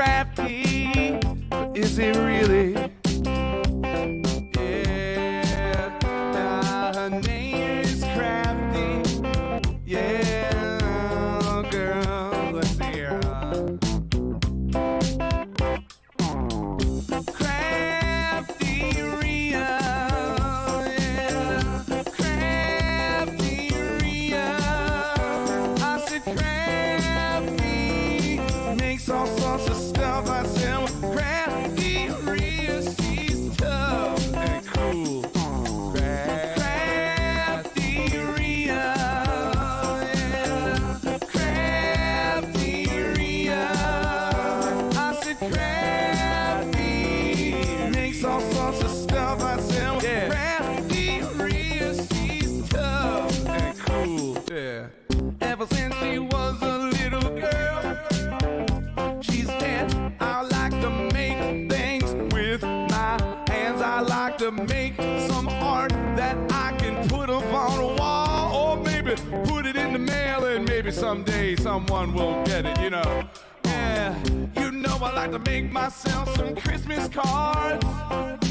crafty, but is it really? Yeah, her name is Crafty. Yeah, girl, let's see here. CraftyRia, yeah, CraftyRia. I said Crafty makes all sorts of stuff. I said CraftyRia, she's tough and cool. CraftyRia, yeah, CraftyRia. I said Crafty makes all sorts of stuff. I said, CraftyRia, she's tough and cool. Yeah. Ever since she was a little girl, she said, I like to make things with my hands. I like to make some art that I can put up on a wall, or maybe put it in the mail, and maybe someday someone will get it, you know. Yeah, you know I like to make myself some Christmas cards.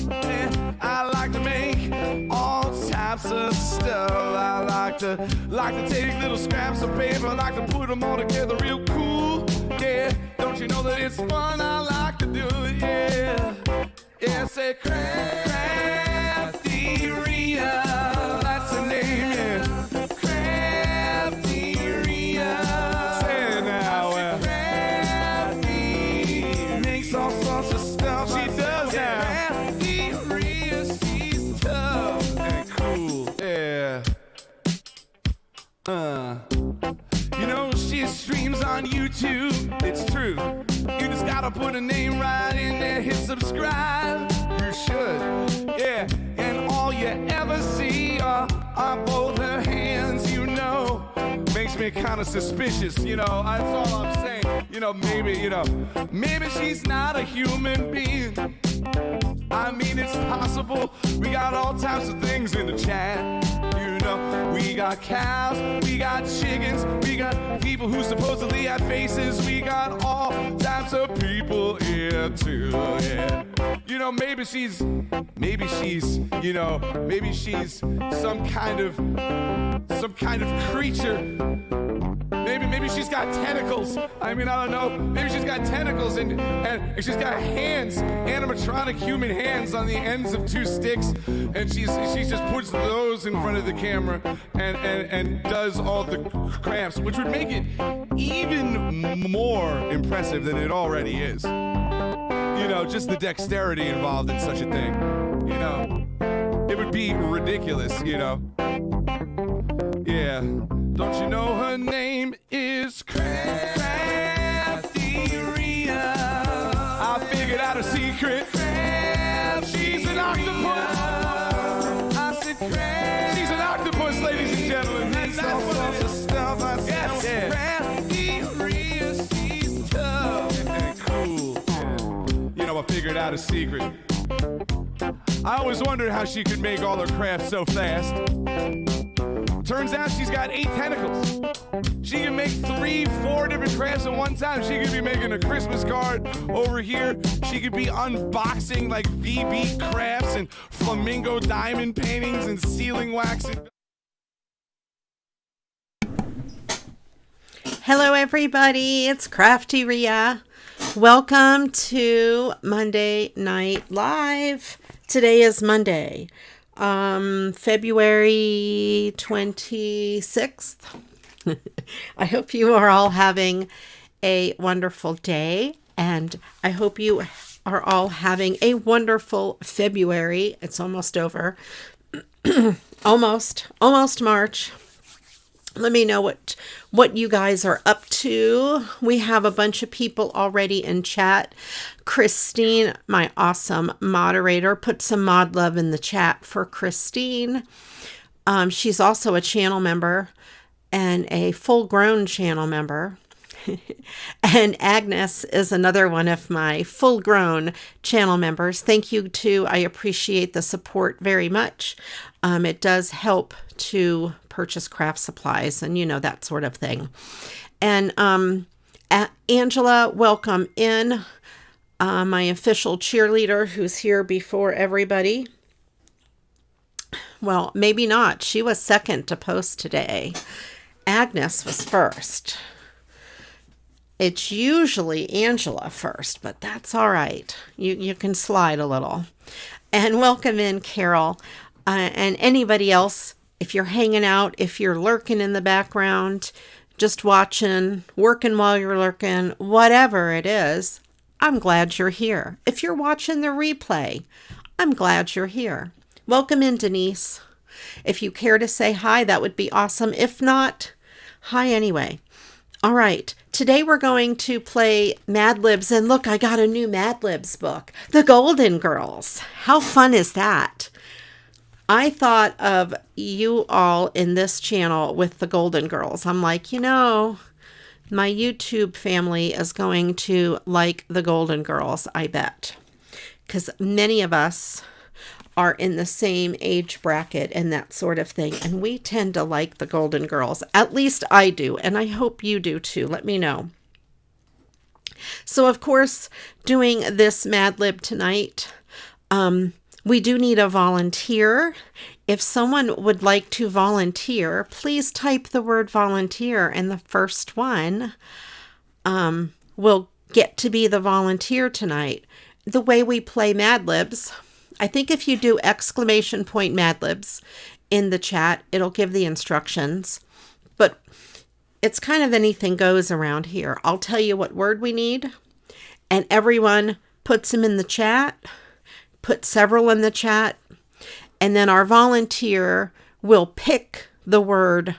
Yeah, I like to make all types of stuff. I like to take little scraps of paper, I like to put them all together real cool. Yeah, don't you know that it's fun? I like to do it, yeah. Yeah, say CraftyRia, that's the name, yeah. CraftyRia, say it now, Crafty makes all sorts of stuff. She does now. CraftyRia, she's tough and cool, yeah. You know, she streams on YouTube, it's true. You just gotta put a name right in there, hit subscribe. You should, yeah. And all you ever see are both her hands, you know. Makes me kind of suspicious, you know. That's all I'm saying. You know, maybe she's not a human being. I mean, it's possible. We got all types of things in the chat. You know, we got cows, we got chickens, we got people who supposedly have faces. We got all types of people here too, yeah. You know, maybe she's, you know, maybe she's some kind of creature. Maybe she's got tentacles. I mean, I don't know. Maybe she's got tentacles and she's got hands, animatronic human hands on the ends of two sticks, and she just puts those in front of the camera and does all the crafts, which would make it even more impressive than it already is. You know, just the dexterity involved in such a thing. You know, it would be ridiculous, you know. Yeah. Don't you know her name is CraftyRia? I figured out a secret. She's an octopus. I said she's an octopus, ladies and gentlemen. That's what it is. Stuff I said. CraftyRia, she's tough and cool. You know, I figured out a secret. I always wondered how she could make all her crafts so fast. Turns out she's got 8 tentacles. She can make 3, 4 different crafts at one time. She could be making a Christmas card over here. She could be unboxing like BB crafts and flamingo diamond paintings and sealing wax. Hello everybody, it's CraftyRia. Welcome to Monday Night Live. Today is Monday. February 26th. I hope you are all having a wonderful day, and I hope you are all having a wonderful February. It's almost over. almost March. Let me know what you guys are up to. We have a bunch of people already in chat. Christine, my awesome moderator, put some mod love in the chat for Christine. She's also a channel member and a full-grown channel member. And Agnes is another one of my full-grown channel members. Thank you too. I appreciate the support very much. It does help to purchase craft supplies and, you know, that sort of thing. And Angela, welcome in. my official cheerleader who's here before everybody. Well, maybe not. She was second to post today. Agnes was first. It's usually Angela first, but that's all right. You can slide a little. And welcome in, Carol. And anybody else, if you're hanging out, if you're lurking in the background, just watching, working while you're lurking, whatever it is, I'm glad you're here. If you're watching the replay, I'm glad you're here. Welcome in, Denise. If you care to say hi, that would be awesome. If not, hi anyway. All right, today we're going to play Mad Libs, and look, I got a new Mad Libs book, The Golden Girls. How fun is that? I thought of you all in this channel with The Golden Girls. I'm like, my YouTube family is going to like The Golden Girls, I bet, because many of us are in the same age bracket and that sort of thing. And we tend to like the Golden Girls. At least I do. And I hope you do too. Let me know. So, of course, doing this Mad Lib tonight, we do need a volunteer. If someone would like to volunteer, please type the word volunteer, and the first one will get to be the volunteer tonight. The way we play Mad Libs, I think if you do ! Mad Libs in the chat, it'll give the instructions. But it's kind of anything goes around here. I'll tell you what word we need, and everyone puts them in the chat, put several in the chat, and then our volunteer will pick the word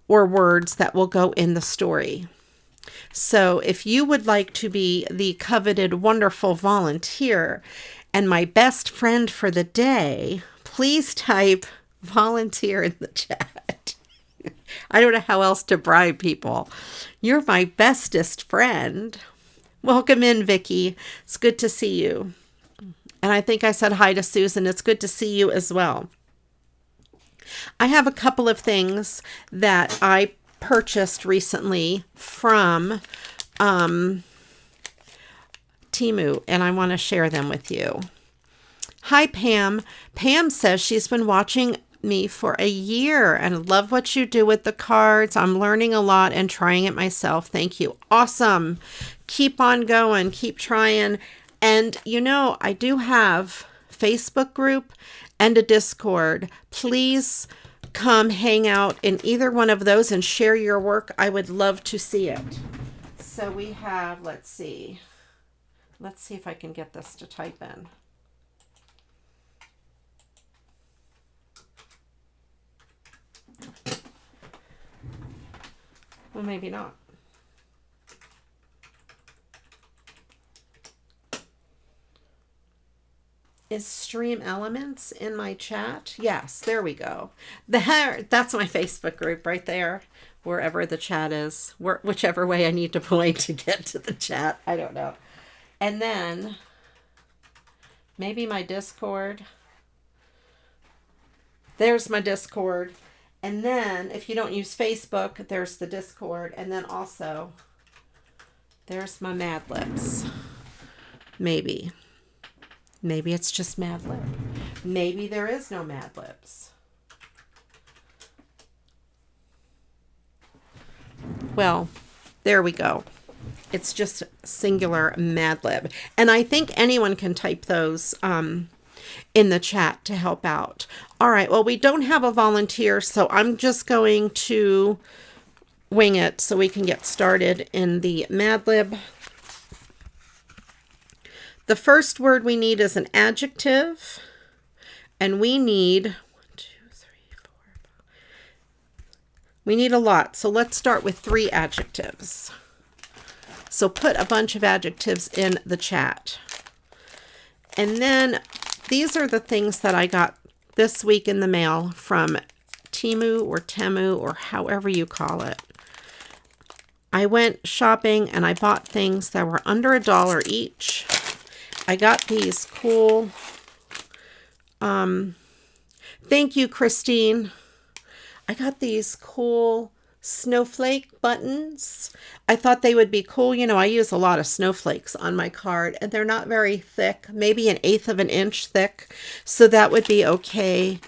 or words that will go in the story. So if you would like to be the coveted, wonderful volunteer and my best friend for the day, please type volunteer in the chat. I don't know how else to bribe people. You're my bestest friend. Welcome in, Vicky. It's good to see you. And I think I said hi to Susan. It's good to see you as well. I have a couple of things that I purchased recently from Temu, and I want to share them with you. Hi, Pam. Pam says she's been watching me for a year and love what you do with the cards. I'm learning a lot and trying it myself. Thank you. Awesome. Keep on going. Keep trying. And I do have Facebook group and a Discord. Please come hang out in either one of those and share your work. I would love to see it. So we have, let's see if I can get this to type in. Well, maybe not. Is Stream Elements in my chat? Yes, there we go. That's my Facebook group right there, wherever the chat is, whichever way I need to point to get to the chat. I don't know. And then maybe my Discord. There's my Discord. And then if you don't use Facebook, there's the Discord. And then also there's my Mad Libs. Maybe it's just Mad Lib. Maybe there is no Mad Libs. Well, there we go. It's just singular Mad Lib. And I think anyone can type those in the chat to help out. All right, well, we don't have a volunteer, so I'm just going to wing it so we can get started in the Mad Lib. The first word we need is an adjective, and we need we need a lot. So let's start with 3 adjectives. So put a bunch of adjectives in the chat. And then these are the things that I got this week in the mail from Temu or however you call it. I went shopping and I bought things that were under $1 each. I got these cool, thank you, Christine. I got these cool snowflake buttons. I thought they would be cool. You know, I use a lot of snowflakes on my card, and they're not very thick, maybe 1/8 of an inch thick. So that would be okay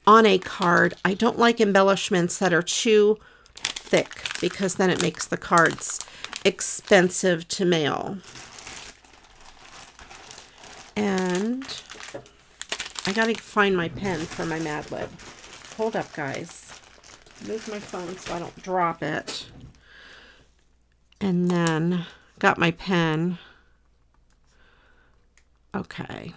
on a card. I don't like embellishments that are too thick because then it makes the cards expensive to mail. And I gotta find my pen for my Mad Lib. Hold up, guys. Move my phone so I don't drop it. And then got my pen. Okay.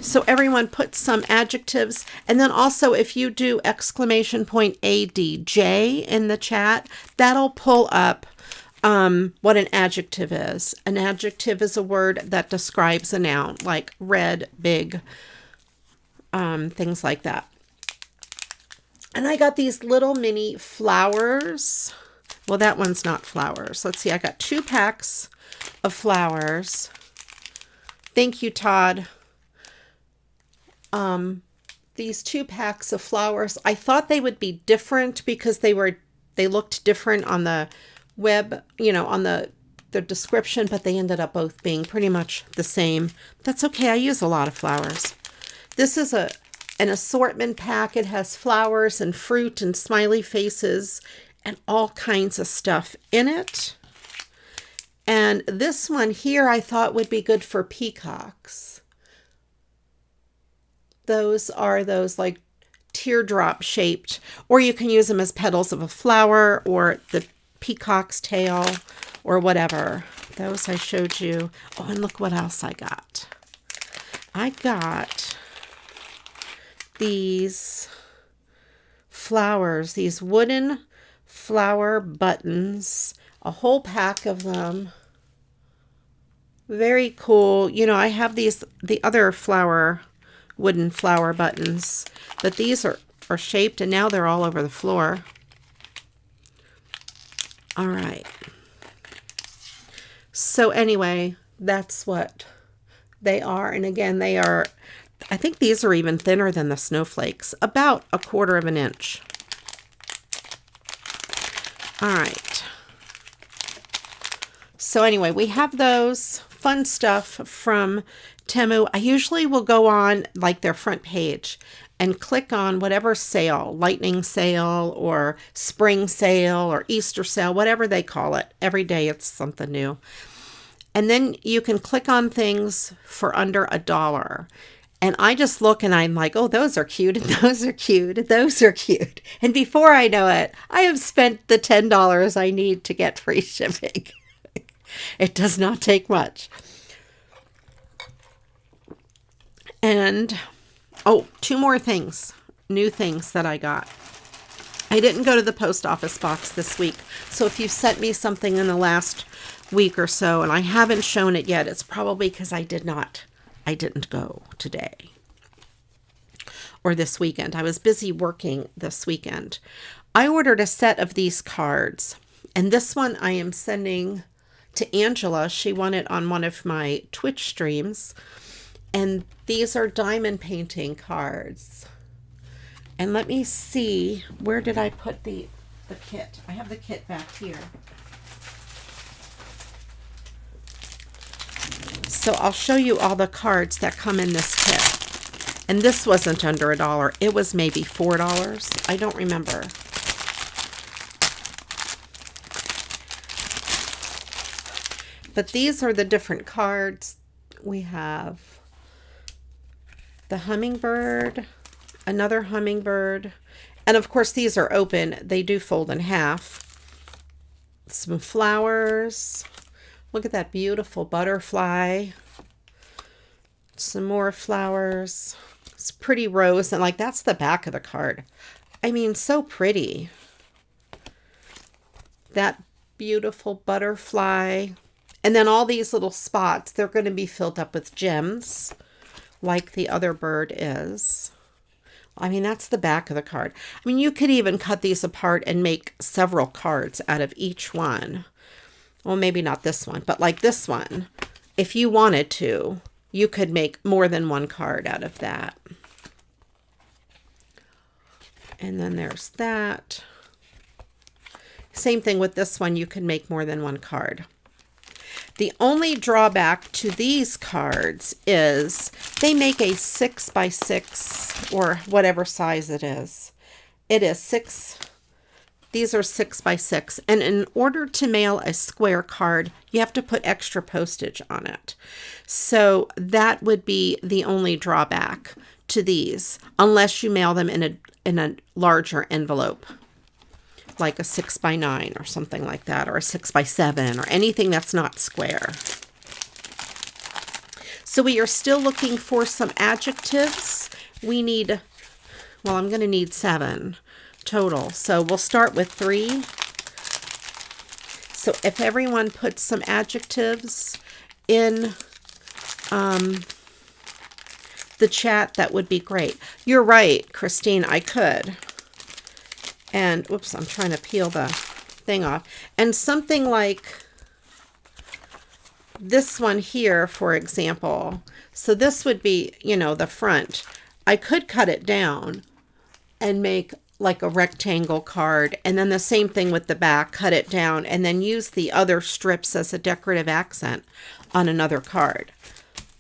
So everyone put some adjectives. And then also if you do !ADJ in the chat, that'll pull up what an adjective is. An adjective is a word that describes a noun, like red, big, things like that. And I got these little mini flowers. Well, that one's not flowers. Let's see. I got 2 packs of flowers. Thank you, Todd. These 2 packs of flowers, I thought they would be different because they looked different on the web, you know, on the description, but they ended up both being pretty much the same. That's okay. I use a lot of flowers. This is an assortment pack. It has flowers and fruit and smiley faces and all kinds of stuff in it. And this one here I thought would be good for peacocks. Those are those like teardrop shaped, or you can use them as petals of a flower or the peacock's tail or whatever. Those I showed you. Oh, and look what else I got. I got these flowers, these wooden flower buttons, a whole pack of them. Very cool. You know, I have the other wooden flower buttons, but these are shaped and now they're all over the floor. All right. So anyway, that's what they are. And again, they are, I think these are even thinner than the snowflakes, about 1/4 of an inch. All right. So anyway, we have those fun stuff from Temu. I usually will go on like their front page and click on whatever sale, lightning sale or spring sale or Easter sale, whatever they call it. Every day it's something new. And then you can click on things for under $1. And I just look and I'm like, oh, those are cute, and those are cute, and those are cute. And before I know it, I have spent the $10 I need to get free shipping. It does not take much. And, oh, 2 more things, new things that I got. I didn't go to the post office box this week. So if you sent me something in the last week or so and I haven't shown it yet, it's probably because I didn't go today or this weekend. I was busy working this weekend. I ordered a set of these cards, and this one I am sending to Angela. She won it on one of my Twitch streams. And these are diamond painting cards. And let me see, where did I put the kit? I have the kit back here. So I'll show you all the cards that come in this kit. And this wasn't under $1. It was maybe $4. I don't remember. But these are the different cards. We have the hummingbird, another hummingbird, and of course these are open. They do fold in half. Some flowers. Look at that beautiful butterfly. Some more flowers. It's pretty rose, and like that's the back of the card. I mean, so pretty. That beautiful butterfly. And then all these little spots, they're going to be filled up with gems, like the other bird is. I mean, that's the back of the card. I mean, you could even cut these apart and make several cards out of each one. Well, maybe not this one, but like this one. If you wanted to, you could make more than one card out of that. And then there's that. Same thing with this one. You can make more than one card. The only drawback to these cards is they make a 6x6 or whatever size it is. It is 6. These are 6x6. And in order to mail a square card, you have to put extra postage on it. So that would be the only drawback to these, unless you mail them in a larger envelope, like a 6x9 or something like that, or a 6x7 or anything that's not square. So we are still looking for some adjectives. We need, well, I'm going to need 7 total. So we'll start with 3. So if everyone puts some adjectives in the chat, that would be great. You're right, Christine, I could. And, whoops, I'm trying to peel the thing off. And something like this one here, for example. So this would be, you know, the front. I could cut it down and make like a rectangle card. And then the same thing with the back, cut it down and then use the other strips as a decorative accent on another card.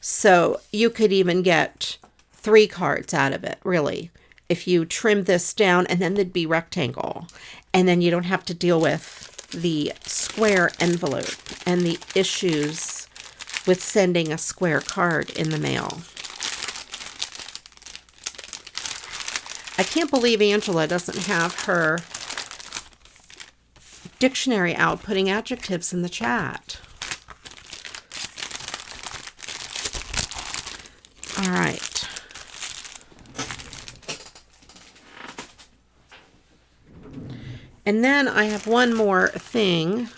So you could even get 3 cards out of it, really. If you trim this down, and then they'd be rectangle. And then you don't have to deal with the square envelope and the issues with sending a square card in the mail. I can't believe Angela doesn't have her dictionary out putting adjectives in the chat. All right. And then I have one more thing.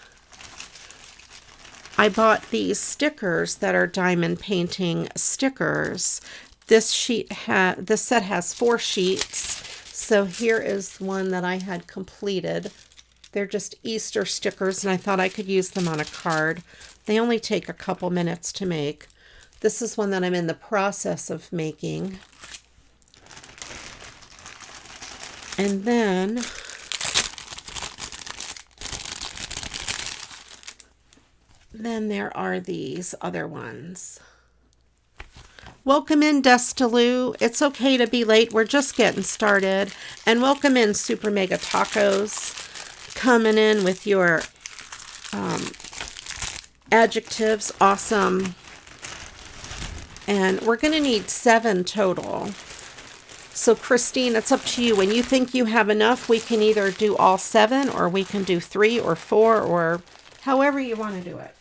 I bought these stickers that are diamond painting stickers. This set has 4 sheets. So here is one that I had completed. They're just Easter stickers, and I thought I could use them on a card. They only take a couple minutes to make. This is one that I'm in the process of making. And then there are these other ones. Welcome in, Destaloo. It's okay to be late. We're just getting started. And welcome in, SuperMegaTacos. Coming in with your adjectives. Awesome. And we're going to need 7 total. So, Christine, it's up to you. When you think you have enough, we can either do all 7, or we can do 3 or 4, or however you want to do it.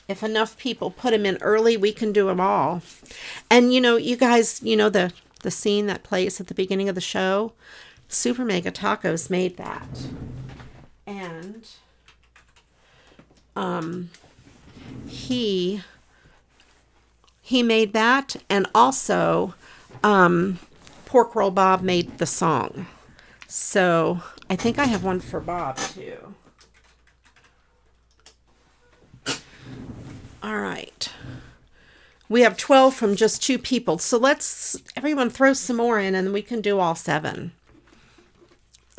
If enough people put them in early, we can do them all. And, you know, you guys, you know, the scene that plays at the beginning of the show? SuperMegaTacos made that. And he made that, and also Pork Roll Bob made the song. So I think I have one for Bob too. All right. We have 12 from just 2 people. So let's everyone throw some more in, and we can do all 7.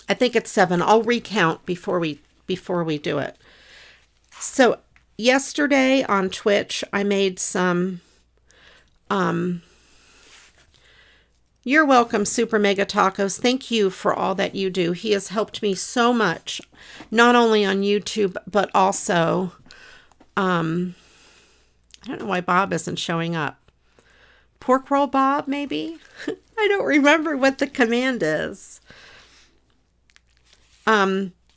I think it's 7. I'll recount before we do it. So yesterday on Twitch, I made some you're welcome, SuperMegaTacos. Thank you for all that you do. He has helped me so much, not only on YouTube, but also I don't know why Bob isn't showing up. Pork Roll Bob, maybe? I don't remember what the command is.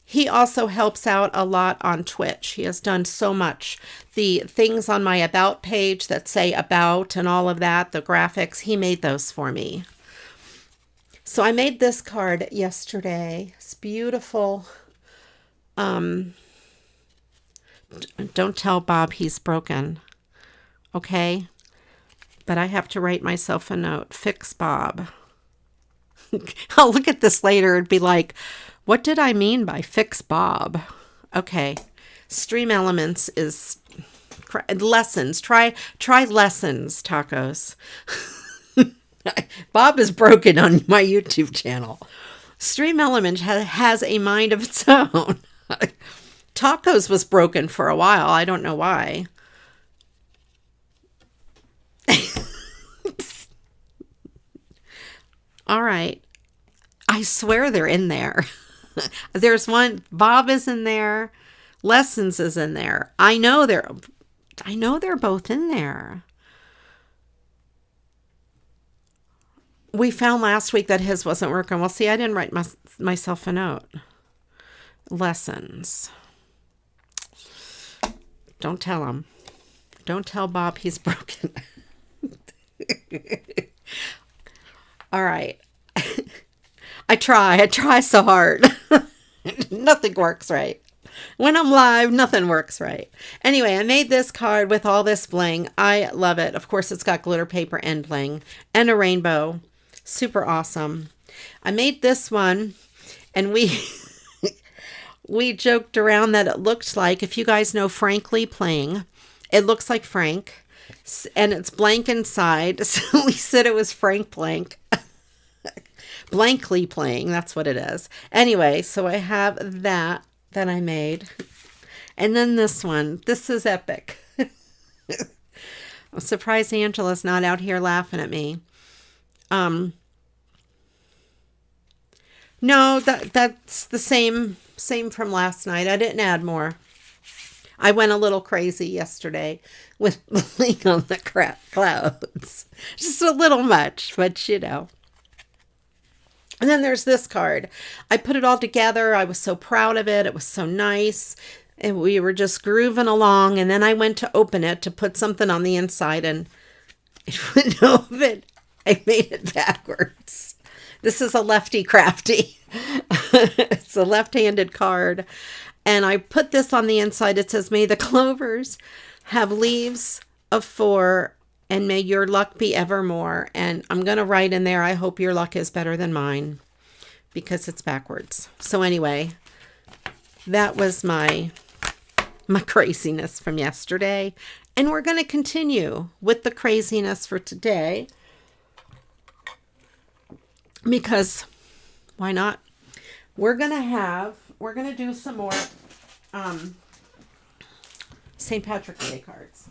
He also helps out a lot on Twitch. He has done so much. The things on my About page that say About and all of that, the graphics, he made those for me. So I made this card yesterday. It's beautiful. Don't tell Bob he's broken. Okay? But I have to write myself a note. Fix Bob. I'll look at this later and be like, what did I mean by fix Bob? Okay. Stream Elements is lessons. Try lessons, tacos. Bob is broken on my YouTube channel. Stream Element has a mind of its own. Tacos was broken for a while. I don't know why. All right. I swear they're in there. There's one. Bob is in there. Lessons is in there. I know they're both in there. We found last week that his wasn't working. Well, see, I didn't write myself a note. Lessons. Don't tell him. Don't tell Bob he's broken. All right. I try so hard. Nothing works right. When I'm live, nothing works right. Anyway, I made this card with all this bling. I love it. Of course, it's got glitter paper and bling and a rainbow. Super awesome. I made this one, and we joked around that it looked like, if you guys know Frankly Playing, it looks like Frank, and it's blank inside. So we said it was Frank Blank. Blankly Playing, that's what it is. Anyway, so I have that I made. And then this one. This is epic. I'm surprised Angela's not out here laughing at me. No, that's the same from last night. I didn't add more. I went a little crazy yesterday with bling on the clouds. Just a little much, but you know. And then there's this card. I put it all together. I was so proud of it. It was so nice. And we were just grooving along. And then I went to open it to put something on the inside, and it wouldn't open. I made it backwards. This is a lefty crafty. It's a left-handed card. And I put this on the inside. It says, may the clovers have leaves of 4, and may your luck be evermore. And I'm going to write in there, I hope your luck is better than mine, because it's backwards. So anyway, that was my craziness from yesterday. And we're going to continue with the craziness for today, because why not? We're going to do some more St. Patrick's Day cards.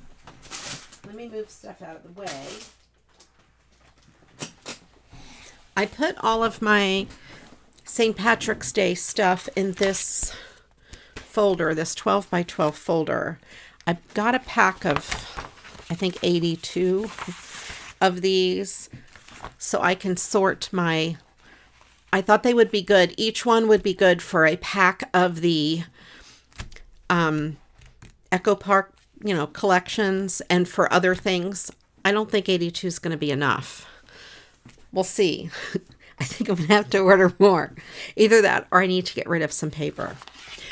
Let me move stuff out of the way. I put all of my St. Patrick's Day stuff in this folder, this 12 by 12 folder. I've got a pack of, I think, 82 of these, so I can sort my, I thought they would be good. Each one would be good for a pack of the Echo Park, collections, and for other things. I don't think 82 is going to be enough. We'll see. I think I'm going to have to order more. Either that or I need to get rid of some paper.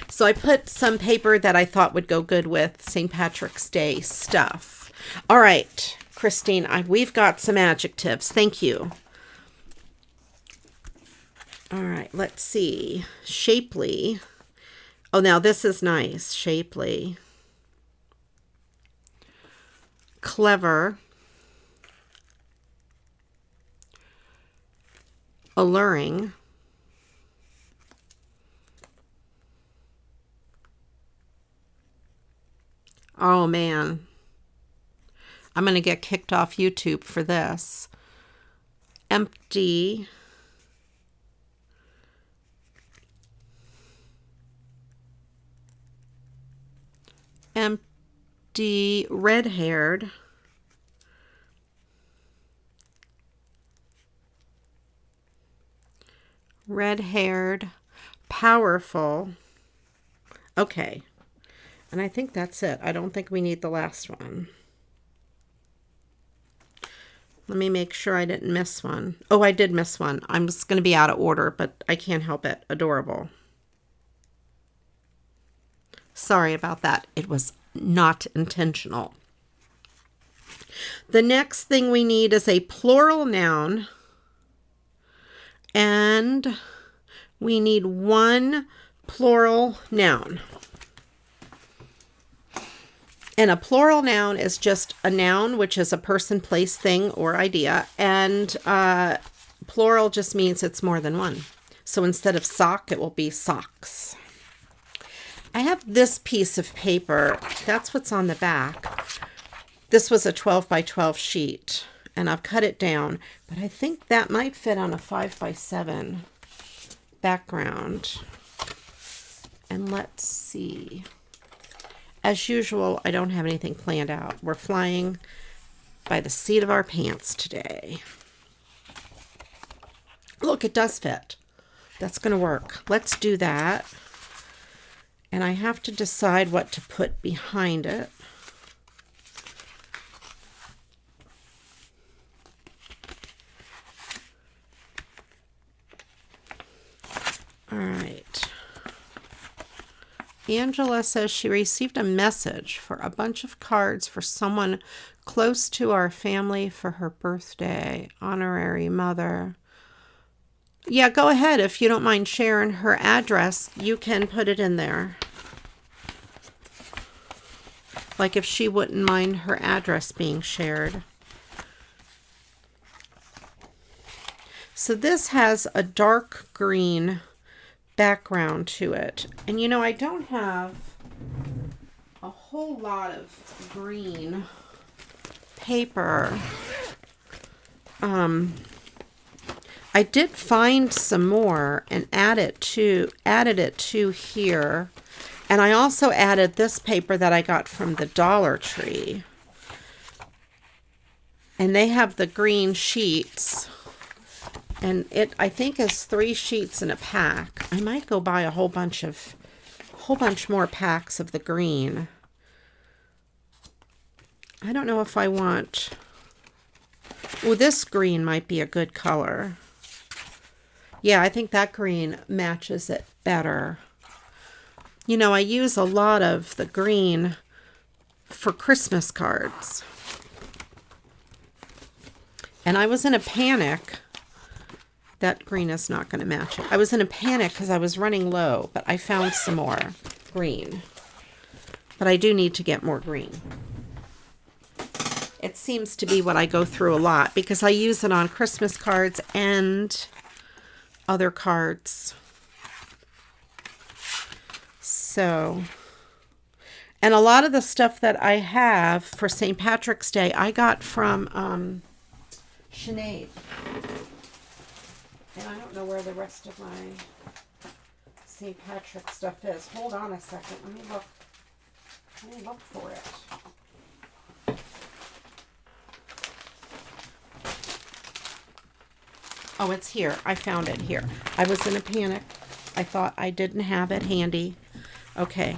So I put some paper that I thought would go good with St. Patrick's Day stuff. All right, Christine, we've got some adjectives. Thank you. All right, let's see. Shapely. Oh, now this is nice. Shapely. Clever. Alluring. Oh man, I'm going to get kicked off YouTube for this. Empty. Empty, red-haired. Red-haired, powerful. Okay. And I think that's it. I don't think we need the last one. Let me make sure I didn't miss one. Oh, I did miss one. I'm just going to be out of order, but I can't help it. Adorable. Sorry about that. It was not intentional. The next thing we need is a plural noun. And we need one plural noun. And a plural noun is just a noun, which is a person, place, thing, or idea. And plural just means it's more than one. So instead of sock, it will be socks. I have this piece of paper. That's what's on the back. This was a 12 by 12 sheet, and I've cut it down. But I think that might fit on a 5 by 7 background. And let's see. As usual, I don't have anything planned out. We're flying by the seat of our pants today. Look, it does fit. That's going to work. Let's do that. And I have to decide what to put behind it. All right. Angela says she received a message for a bunch of cards for someone close to our family for her birthday. Honorary mother. Yeah, go ahead. If you don't mind sharing her address, you can put it in there. Like if she wouldn't mind her address being shared. So this has a dark green background to it. And you know, I don't have a whole lot of green paper. I did find some more and added it to here. And I also added this paper that I got from the Dollar Tree. And they have the green sheets. And it, I think, is 3 sheets in a pack. I might go buy a whole bunch more packs of the green. I don't know if I want... Oh, this green might be a good color. Yeah, I think that green matches it better. You know, I use a lot of the green for Christmas cards. And I was in a panic. That green is not going to match it. I was in a panic because I was running low, but I found some more green. But I do need to get more green. It seems to be what I go through a lot because I use it on Christmas cards and other cards. So, and a lot of the stuff that I have for St. Patrick's Day, I got from Sinead. And I don't know where the rest of my St. Patrick stuff is. Hold on a second. Let me look for it. Oh, it's here. I found it here. I was in a panic. I thought I didn't have it handy. Okay.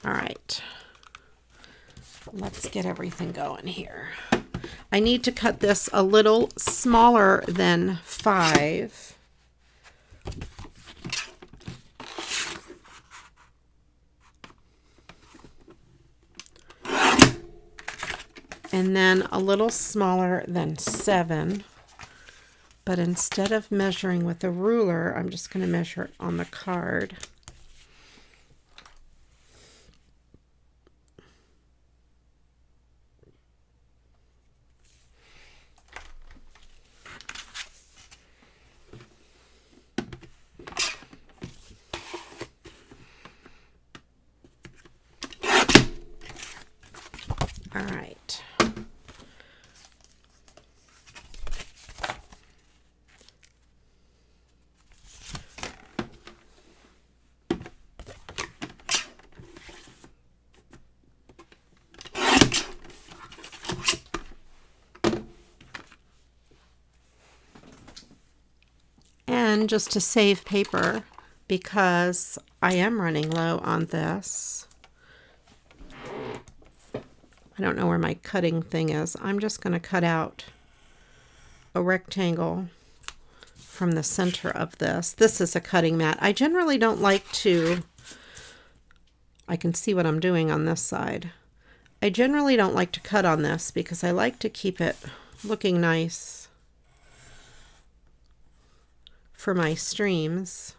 All right. Let's get everything going here. I need to cut this a little smaller than 5. And then a little smaller than 7. But instead of measuring with a ruler, I'm just going to measure it on the card. All right. And just to save paper, because I am running low on this, I don't know where my cutting thing is. I'm just going to cut out a rectangle from the center of this. This is a cutting mat. I generally don't like to, I can see what I'm doing on this side. I generally don't like to cut on this because I like to keep it looking nice for my streams.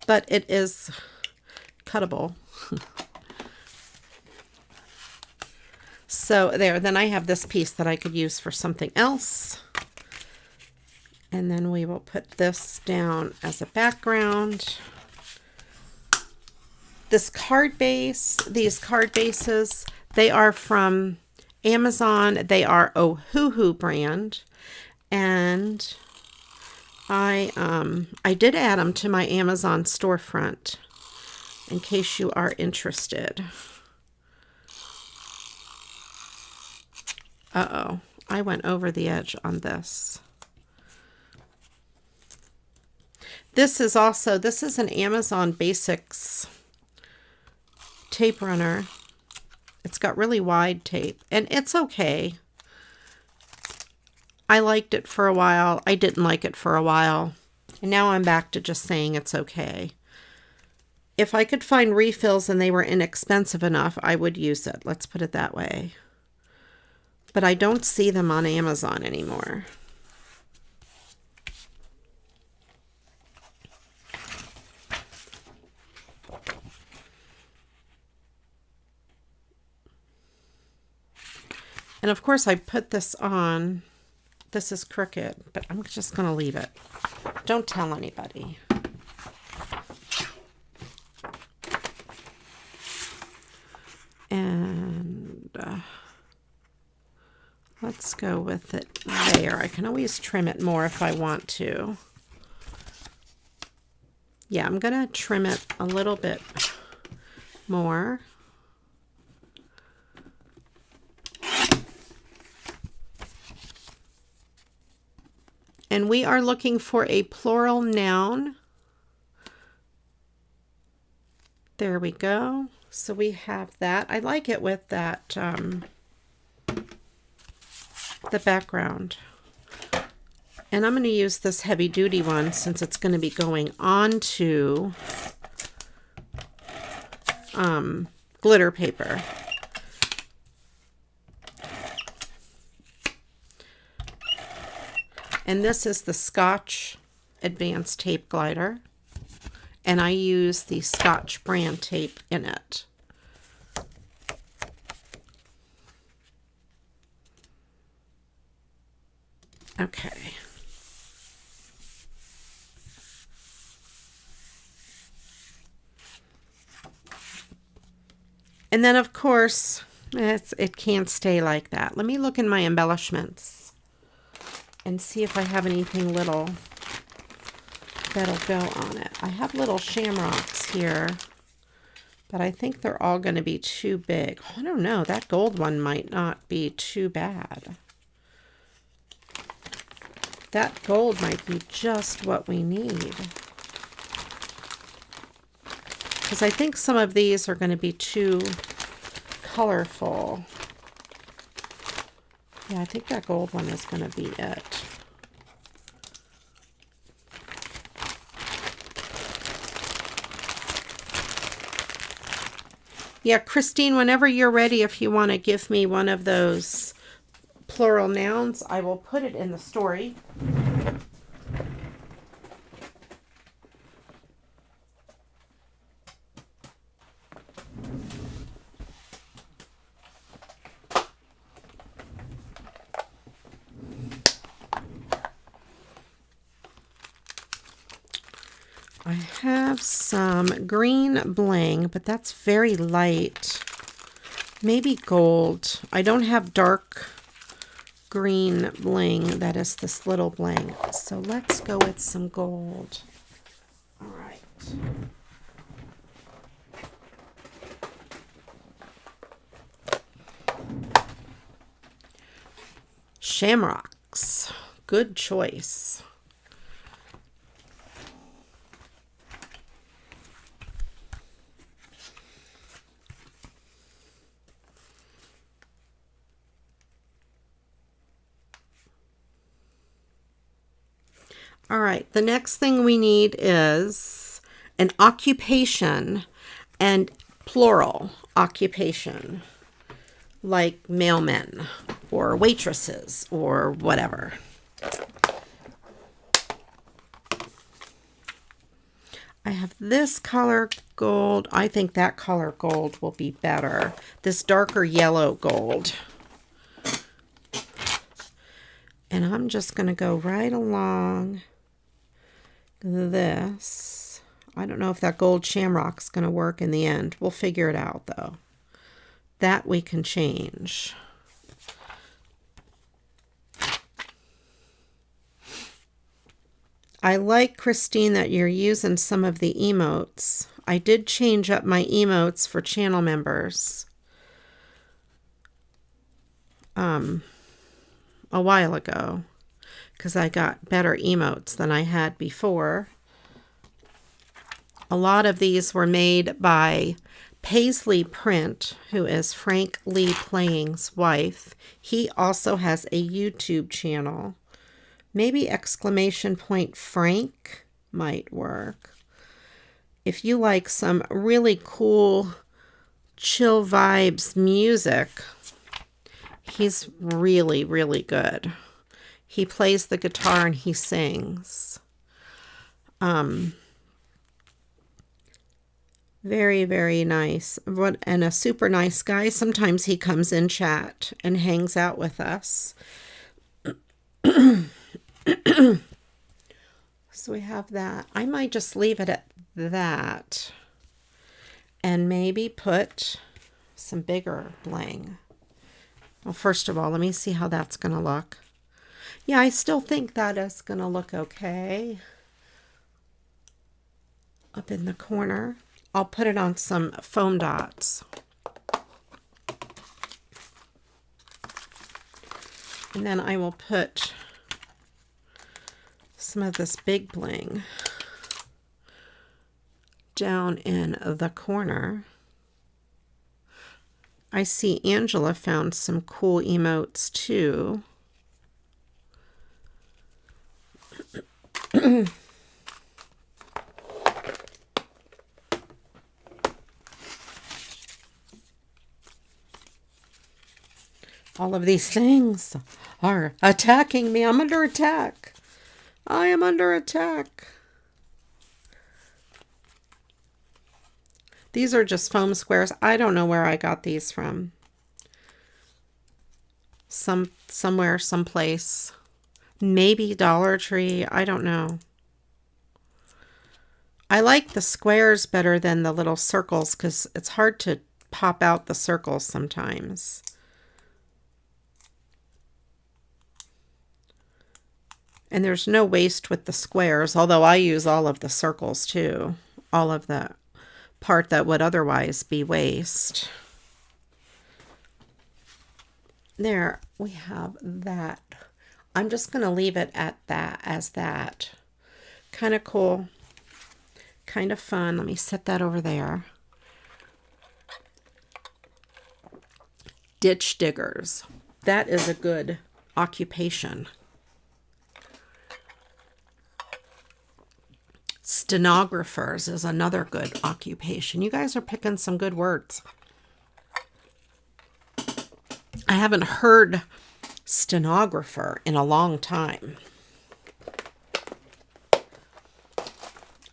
But it is cuttable. So there, then I have this piece that I could use for something else. And then we will put this down as a background. This card base, these card bases, they are from Amazon. They are Ohuhu brand. And I did add them to my Amazon storefront in case you are interested. Uh-oh, I went over the edge on this. This is an Amazon Basics tape runner. It's got really wide tape, and it's okay. I liked it for a while. I didn't like it for a while. And now I'm back to just saying it's okay. If I could find refills and they were inexpensive enough, I would use it. Let's put it that way. But I don't see them on Amazon anymore. And of course I put this on. This is crooked, but I'm just going to leave it. Don't tell anybody. And let's go with it there. I can always trim it more if I want to. Yeah, I'm going to trim it a little bit more. And we are looking for a plural noun. There we go. So we have that. I like it with that, the background. And I'm going to use this heavy duty one since it's going to be going on to glitter paper. And this is the Scotch Advanced Tape Glider. And I use the Scotch brand tape in it. Okay. And then, of course, it can't stay like that. Let me look in my embellishments and see if I have anything little that'll go on it. I have little shamrocks here, but I think they're all going to be too big. Oh, I don't know. That gold one might not be too bad. That gold might be just what we need. Because I think some of these are going to be too colorful. Yeah, I think that gold one is going to be it. Yeah, Christine, whenever you're ready, if you want to give me one of those plural nouns, I will put it in the story. I have some green bling, but that's very light. Maybe gold. I don't have dark green bling. That is this little bling. So let's go with some gold. All right. Shamrocks. Good choice. All right, the next thing we need is an occupation, and plural occupation, like mailmen or waitresses or whatever. I have this color gold. I think that color gold will be better. This darker yellow gold. And I'm just going to go right along this. I don't know if that gold shamrock's going to work in the end. We'll figure it out, though. That we can change. I like, Christine, that you're using some of the emotes. I did change up my emotes for channel members a while ago because I got better emotes than I had before. A lot of these were made by Paisley Print, who is Frank Lee Playing's wife. He also has a YouTube channel. Maybe exclamation point Frank might work. If you like some really cool chill vibes music, he's really, really good. He plays the guitar and he sings. Very, very nice. And a super nice guy. Sometimes he comes in chat and hangs out with us. So we have that. I might just leave it at that and maybe put some bigger bling. Well, first of all, let me see how that's going to look. Yeah, I still think that is going to look okay. Up in the corner. I'll put it on some foam dots. And then I will put some of this big bling down in the corner. I see Angela found some cool emotes too. All of these things are attacking me. I'm under attack. I am under attack. These are just foam squares. I don't know where I got these from. Somewhere, someplace. Maybe Dollar Tree. I don't know. I like the squares better than the little circles because it's hard to pop out the circles sometimes. And there's no waste with the squares, although I use all of the circles too. All of the part that would otherwise be waste. There, we have that. I'm just going to leave it at that, as that. Kind of cool. Kind of fun. Let me set that over there. Ditch diggers. That is a good occupation. Stenographers is another good occupation. You guys are picking some good words. I haven't heard stenographer in a long time.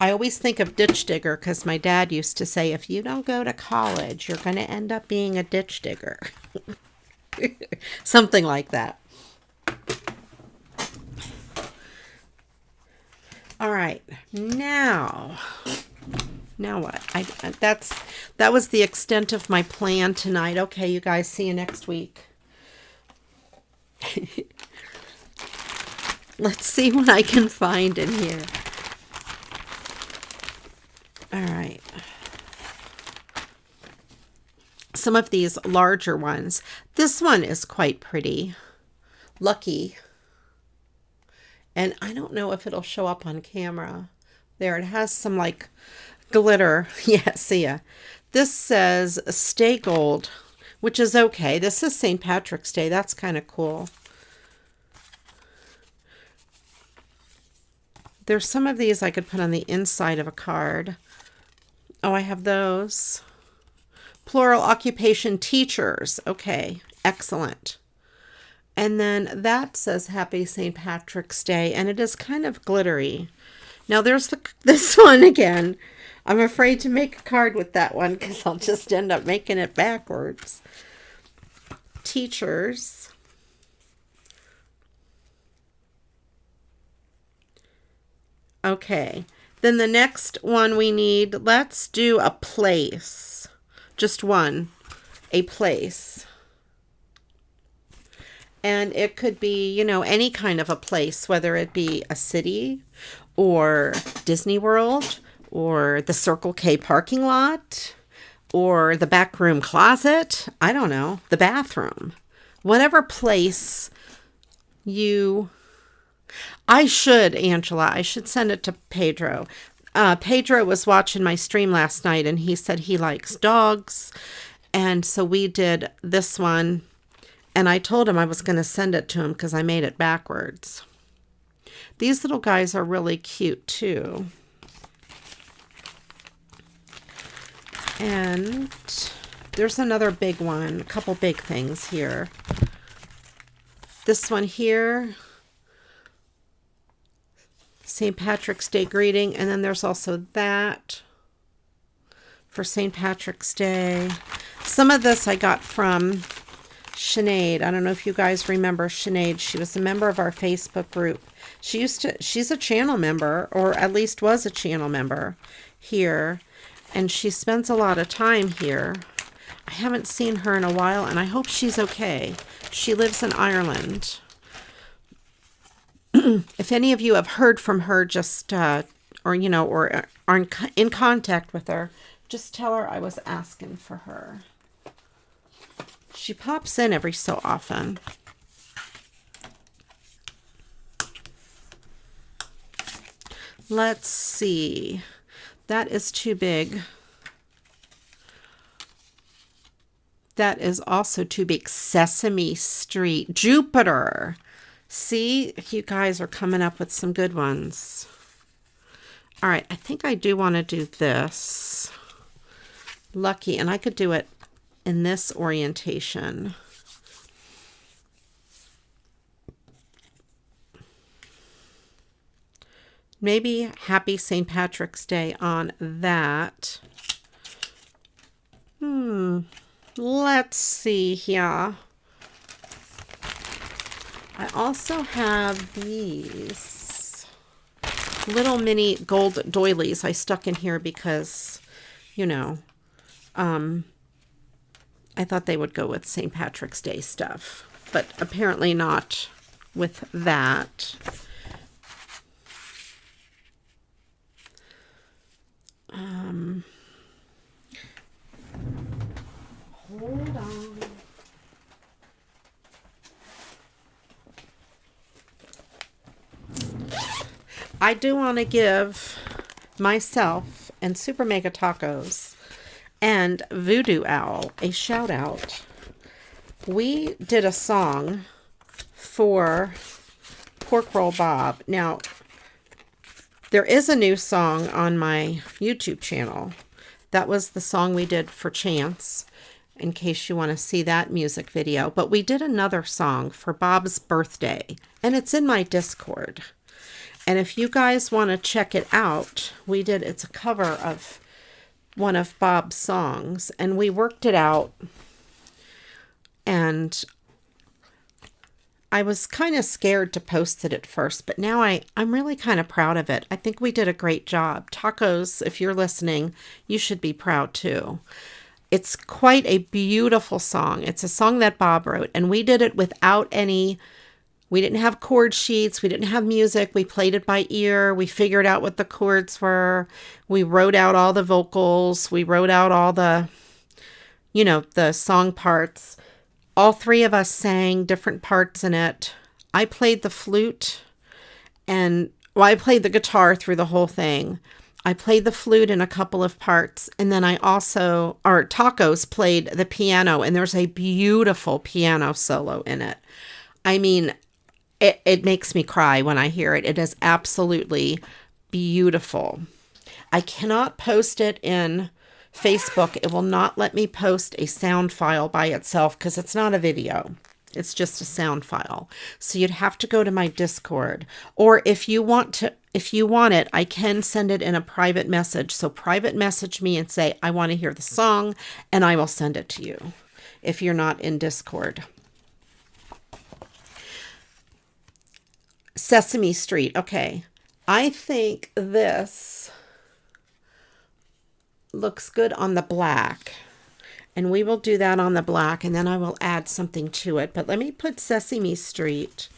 I always think of ditch digger because my dad used to say, if you don't go to college, you're going to end up being a ditch digger. Something like that. All right, now what? That was the extent of my plan tonight. Okay, you guys, see you next week. Let's see what I can find in here. All right. Some of these larger ones. This one is quite pretty. Lucky. And I don't know if it'll show up on camera. There, it has some like glitter. Yeah, see ya. This says Stay Gold, which is okay. This is St. Patrick's Day. That's kind of cool. There's some of these I could put on the inside of a card. Oh, I have those. Plural occupation teachers. Okay, excellent. And then that says Happy St. Patrick's Day, and it is kind of glittery. Now there's this one again. I'm afraid to make a card with that one because I'll just end up making it backwards. Teachers. Okay. Then the next one we need, let's do a place. Just one. A place. And it could be, you know, any kind of a place, whether it be a city or Disney World or the Circle K parking lot or the back room closet. I don't know, the bathroom. Whatever place I should send it to Pedro. Pedro was watching my stream last night and he said he likes dogs. And so we did this one. And I told him I was going to send it to him because I made it backwards. These little guys are really cute too. And there's another big one, a couple big things here. This one here, St. Patrick's Day greeting. And then there's also that for St. Patrick's Day. Some of this I got from Sinead. I don't know if you guys remember Sinead. She was a member of our Facebook group. She's a channel member, or at least was a channel member here. And she spends a lot of time here. I haven't seen her in a while, and I hope she's okay. She lives in Ireland. If any of you have heard from her, just, or are in contact with her, just tell her I was asking for her. She pops in every so often. Let's see. That is too big. That is also too big. Sesame Street. Jupiter. See, you guys are coming up with some good ones. All right, I think I do want to do this. Lucky, and I could do it in this orientation. Maybe Happy St. Patrick's Day on that. Let's see here. I also have these little mini gold doilies I stuck in here because, you know, I thought they would go with St. Patrick's Day stuff, but apparently not with that. Hold on. I do want to give myself and SuperMegaTacos and Voodoo Owl a shout out. We did a song for Pork Roll Bob. Now, there is a new song on my YouTube channel. That was the song we did for Chance, in case you want to see that music video. But we did another song for Bob's birthday, and it's in my Discord. And if you guys want to check it out, it's a cover of one of Bob's songs, and we worked it out. And I was kind of scared to post it at first, but now I'm really kind of proud of it. I think we did a great job. Tacos, if you're listening, you should be proud too. It's quite a beautiful song. It's a song that Bob wrote, and we did it without we didn't have chord sheets. We didn't have music. We played it by ear. We figured out what the chords were. We wrote out all the vocals. We wrote out all the, the song parts. All three of us sang different parts in it. I played the flute I played the guitar through the whole thing. I played the flute in a couple of parts. And then Tacos played the piano, and there's a beautiful piano solo in it. I mean, it makes me cry when I hear it. It is absolutely beautiful. I cannot post it in Facebook. It will not let me post a sound file by itself because it's not a video. It's just a sound file. So you'd have to go to my Discord, or if you want it, I can send it in a private message. So private message me and say, I want to hear the song, and I will send it to you if you're not in Discord. Sesame Street. Okay. I think this looks good on the black. And we will do that on the black, and then I will add something to it. But let me put Sesame Street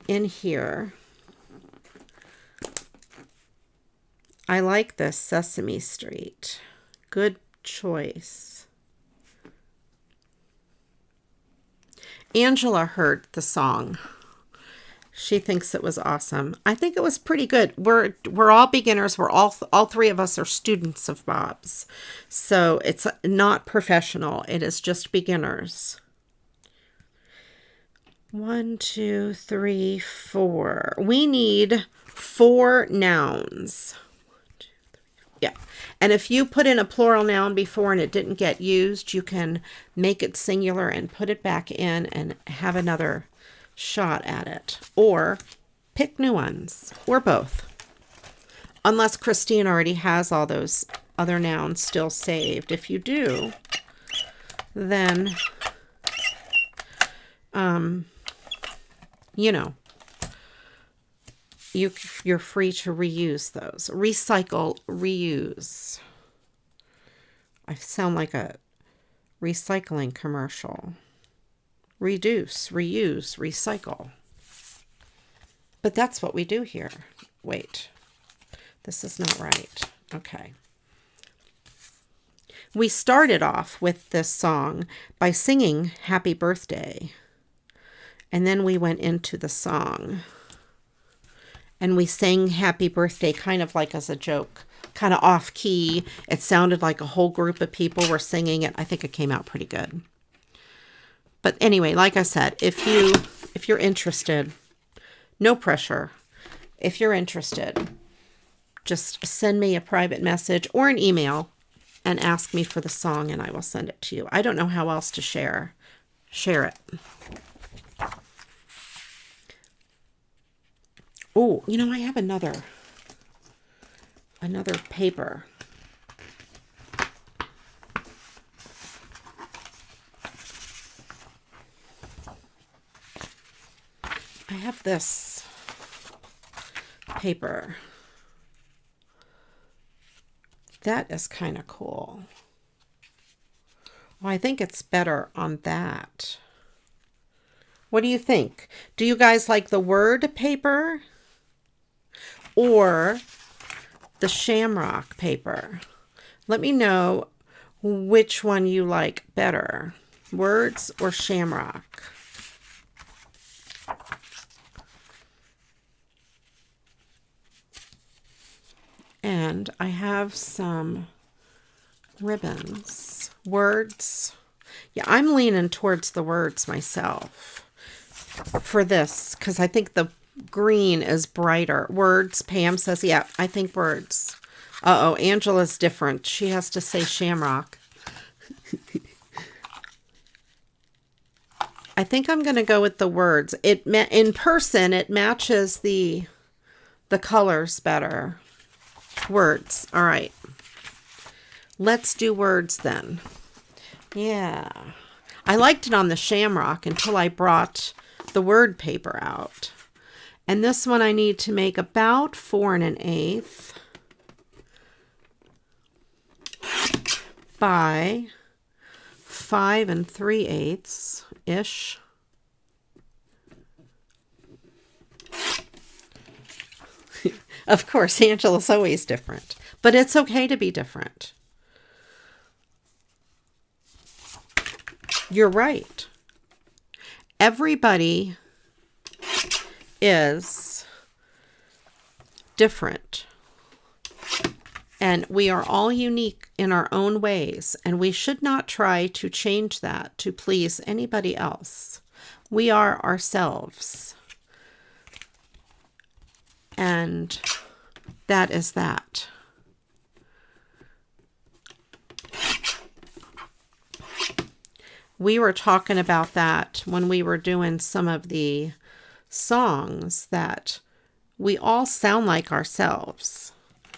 in here. I like this Sesame Street. Good choice. Angela heard the song. She thinks it was awesome. I think it was pretty good. We're all beginners. We're all three of us are students of Bob's. So it's not professional. It is just beginners. 1, 2, 3, 4. We need 4 nouns. 1, 2, 3, 4. Yeah. And if you put in a plural noun before and it didn't get used, you can make it singular and put it back in and have another shot at it, or pick new ones, or both, unless Christine already has all those other nouns still saved. If you do, then you know, you're free to reuse those. Recycle, reuse. I sound like a recycling commercial. Reduce, reuse, recycle. But that's what we do here. Wait, this is not right. Okay. We started off with this song by singing Happy Birthday. And then we went into the song. And we sang Happy Birthday kind of like as a joke, kind of off key. It sounded like a whole group of people were singing it. I think it came out pretty good. But anyway, like I said, if you're interested, no pressure. If you're interested, just send me a private message or an email and ask me for the song, and I will send it to you. I don't know how else to share it. Oh, you know, I have another paper. I have this paper. That is kind of cool. Well, I think it's better on that. What do you think? Do you guys like the word paper or the shamrock paper? Let me know which one you like better, words or shamrock. And I have some ribbons. Words. Yeah, I'm leaning towards the words myself for this because I think the green is brighter. Words. Pam says, yeah, I think words. Uh-oh, Angela's different. She has to say shamrock. I think I'm going to go with the words. In person, it matches the colors better. Words. All right. Let's do words then. Yeah. I liked it on the shamrock until I brought the word paper out. And this one I need to make about 4 1/8 by 5 3/8 ish. Of course, Angela's always different, but it's okay to be different. You're right. Everybody is different. And we are all unique in our own ways, and we should not try to change that to please anybody else. We are ourselves. And that is that. We were talking about that when we were doing some of the songs, that we all sound like ourselves.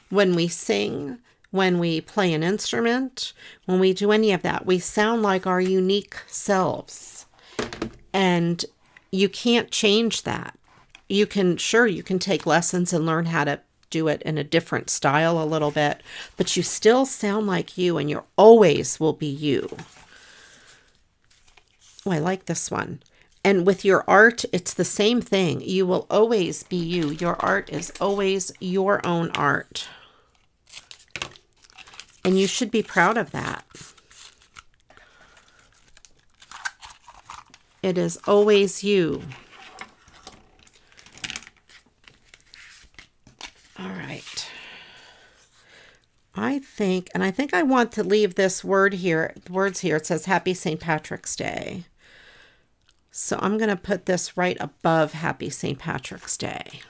When we sing, when we play an instrument, when we do any of that, we sound like our unique selves. And you can't change that. You can take lessons and learn how to do it in a different style a little bit, but you still sound like you, and you always will be you. Oh, I like this one. And with your art, it's the same thing. You will always be you. Your art is always your own art. And you should be proud of that. It is always you. All right. I think I want to leave this words here. It says Happy St. Patrick's Day. So I'm going to put this right above Happy St. Patrick's Day.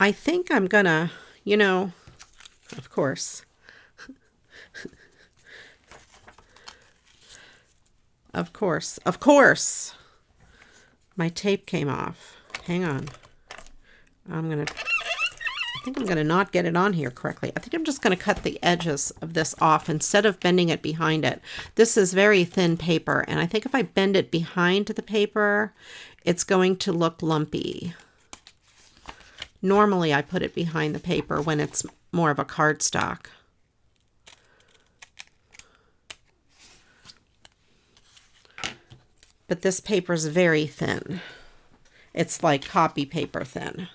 I think I'm gonna, of course. Of course. My tape came off. Hang on. I think I'm gonna not get it on here correctly. I think I'm just gonna cut the edges of this off instead of bending it behind it. This is very thin paper, and I think if I bend it behind the paper, it's going to look lumpy. Normally, I put it behind the paper when it's more of a cardstock. But this paper is very thin. It's like copy paper thin.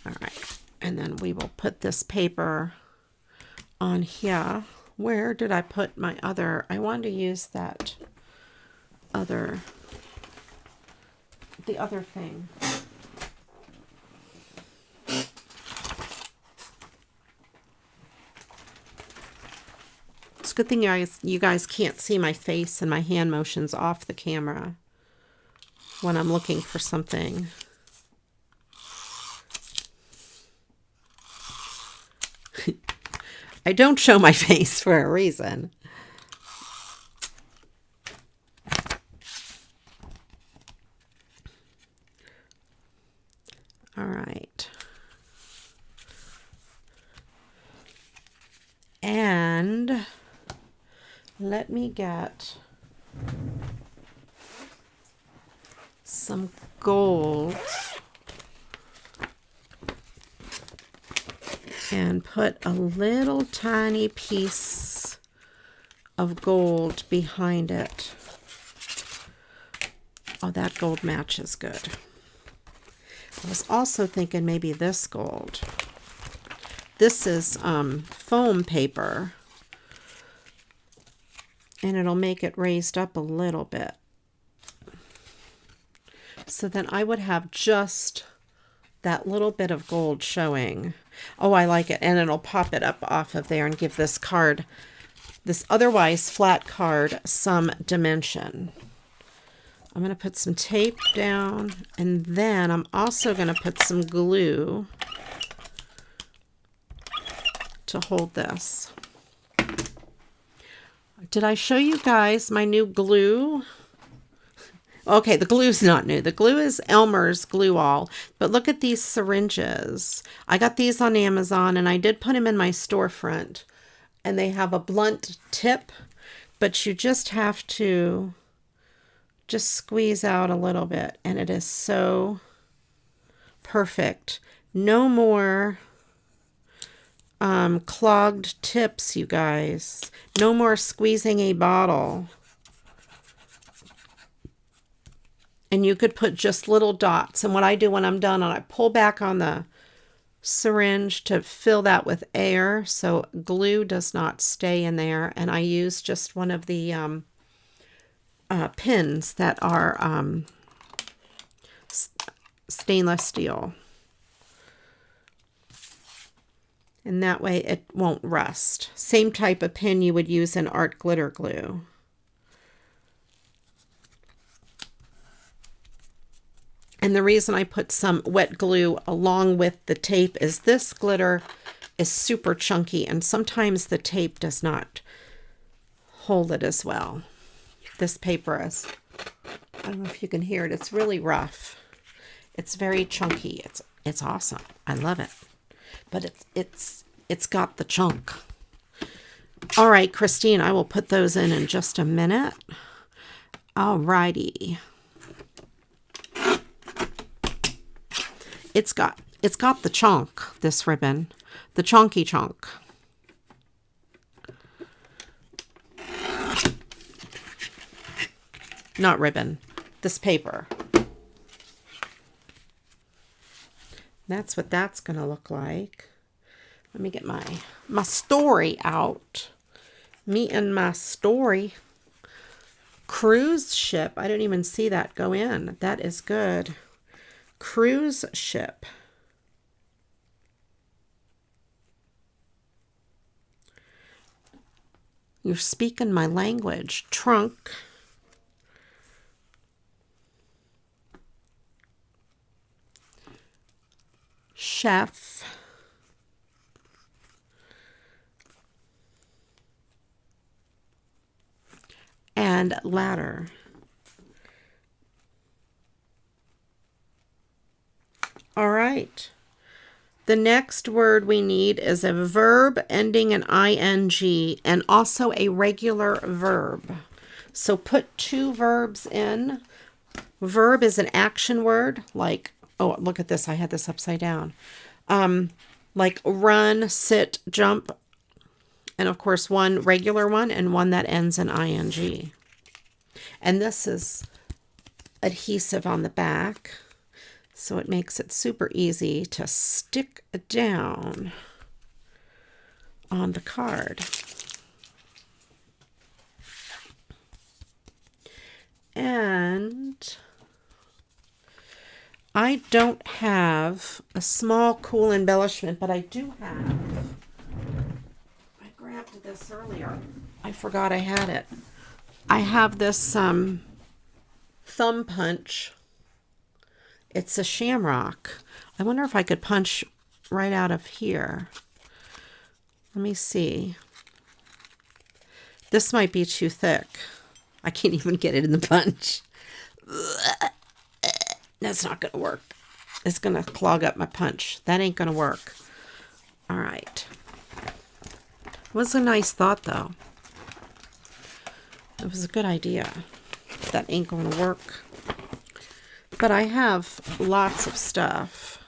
All right, and then we will put this paper on here. Where did I put my other? I wanted to use that the other thing. It's a good thing you guys can't see my face and my hand motions off the camera when I'm looking for something. I don't show my face for a reason. All right. And let me get some gold and put a little tiny piece of gold behind it. Oh, that gold matches good. I was also thinking maybe this gold. This is foam paper, and it'll make it raised up a little bit. So then I would have just that little bit of gold showing. Oh, I like it. And it'll pop it up off of there and give this card, this otherwise flat card, some dimension. I'm going to put some tape down, and then I'm also going to put some glue to hold this. Did I show you guys my new glue? Okay, the glue's not new. The glue is Elmer's Glue All, but look at these syringes. I got these on Amazon, and I did put them in my storefront, and they have a blunt tip, but you just have to just squeeze out a little bit, and it is so perfect. No more clogged tips, you guys. No more squeezing a bottle. And you could put just little dots. And what I do when I'm done, I pull back on the syringe to fill that with air so glue does not stay in there. And I use just one of the pins that are stainless steel. And that way it won't rust. Same type of pin you would use in art glitter glue. And the reason I put some wet glue along with the tape is this glitter is super chunky and sometimes the tape does not hold it as well. This paper is, I don't know if you can hear it, it's really rough. It's very chunky. It's awesome. I love it. But it's got the chunk. All right, Christine, I will put those in just a minute. All righty. It's got the chunk, this ribbon, the chunky chunk. Not ribbon, this paper. That's what that's going to look like. Let me get my story out. Me and my story. Cruise ship. I didn't even see that go in. That is good. Cruise ship. You're speaking my language. Trunk. Chef. And ladder. All right. The next word we need is a verb ending in ing and also a regular verb. So put 2 verbs in. Verb is an action word like, oh, look at this. I had this upside down. Like run, sit, jump. And of course, one regular one and one that ends in ing. And this is adhesive on the back. So it makes it super easy to stick down on the card. And I don't have a small cool embellishment, but I do have, I grabbed this earlier. I forgot I had it. I have this thumb punch. It's a shamrock. I wonder if I could punch right out of here. Let me see. This might be too thick. I can't even get it in the punch. That's not going to work. It's going to clog up my punch. That ain't going to work. All right. It was a nice thought, though. It was a good idea. That ain't going to work. But I have lots of stuff.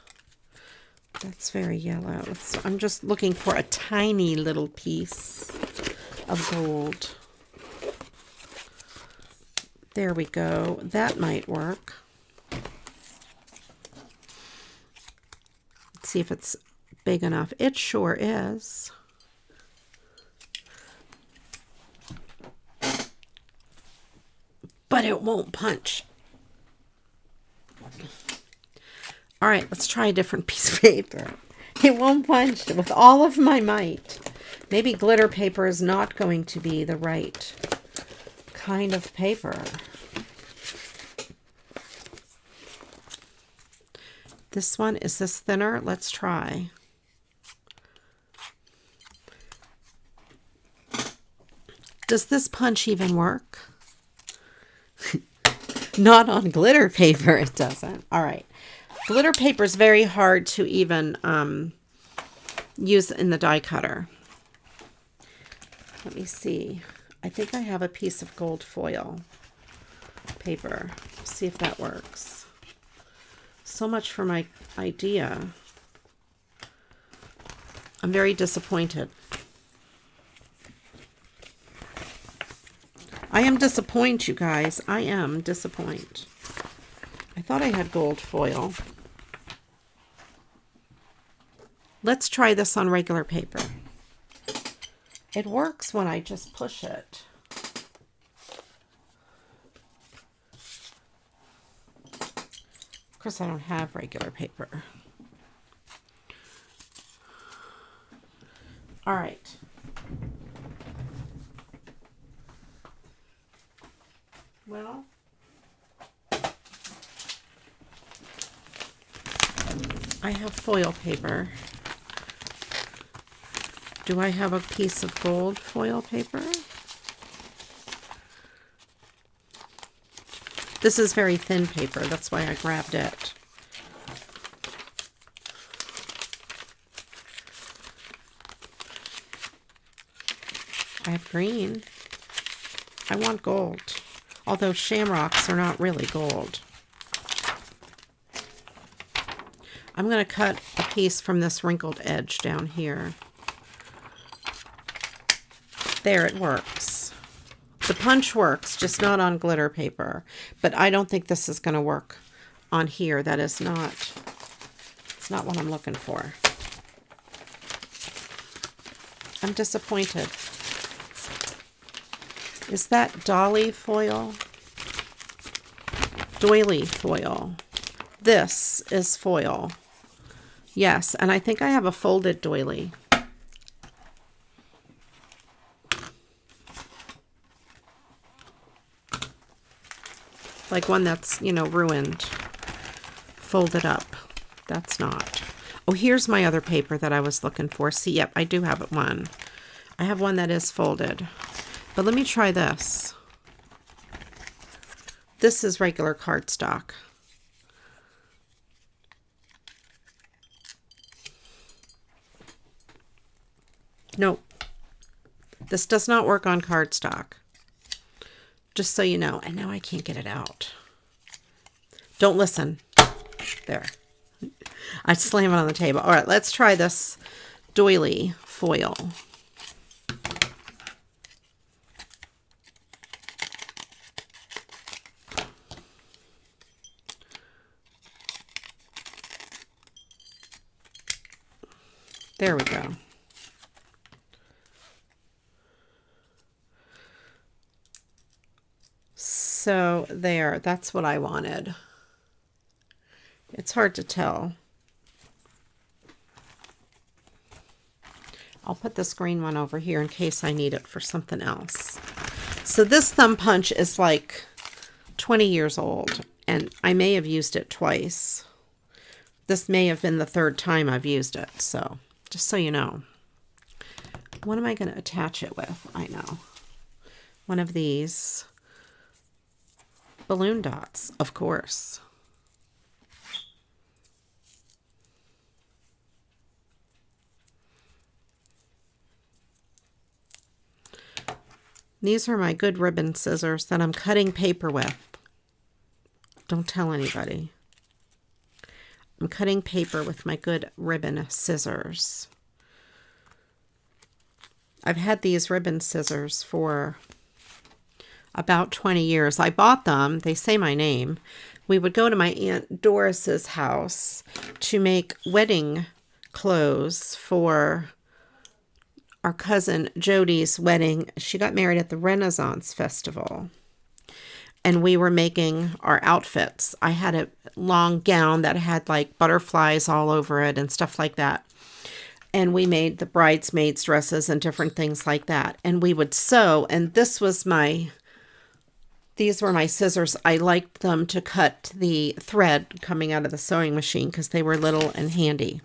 That's very yellow. I'm just looking for a tiny little piece of gold. There we go. That might work. Let's see if it's big enough. It sure is. But it won't punch. All right, let's try a different piece of paper. It won't punch with all of my might. Maybe glitter paper is not going to be the right kind of paper. This one, is this thinner? Let's try. Does this punch even work? Not on glitter paper, it doesn't. All right. Glitter paper is very hard to even use in the die cutter. Let me see. I think I have a piece of gold foil paper. See if that works. So much for my idea. I'm very disappointed. I am disappointed, you guys. I am disappointed. I thought I had gold foil. Let's try this on regular paper. It works when I just push it. Of course, I don't have regular paper. All right. Well, I have foil paper. Do I have a piece of gold foil paper? This is very thin paper. That's why I grabbed it. I have green. I want gold. Although shamrocks are not really gold. I'm going to cut a piece from this wrinkled edge down here. There, it works. The punch works, just not on glitter paper. But I don't think this is going to work on here. That is not, it's not what I'm looking for. I'm disappointed. Is that dolly foil? Doily foil. This is foil. Yes, and I think I have a folded doily. Like one that's, you know, ruined. Folded up. That's not. Oh, here's my other paper that I was looking for. See, yep, I do have one. I have one that is folded. But let me try this. This is regular cardstock. Nope. This does not work on cardstock. Just so you know. And now I can't get it out. Don't listen. There. I slam it on the table. All right, let's try this doily foil. There we go. So there, that's what I wanted. It's hard to tell. I'll put this green one over here in case I need it for something else. So this thumb punch is like 20 years old, and I may have used it twice. This may have been the third time I've used it, so just so you know. What am I going to attach it with? I know. One of these balloon dots, of course. These are my good ribbon scissors that I'm cutting paper with. Don't tell anybody. I'm cutting paper with my good ribbon scissors. I've had these ribbon scissors for about 20 years. I bought them. They say my name. We would go to my Aunt Doris's house to make wedding clothes for our cousin Jody's wedding. She got married at the Renaissance Festival. And we were making our outfits. I had a long gown that had like butterflies all over it and stuff like that. And we made the bridesmaids' dresses and different things like that. And we would sew. And these were my scissors. I liked them to cut the thread coming out of the sewing machine because they were little and handy.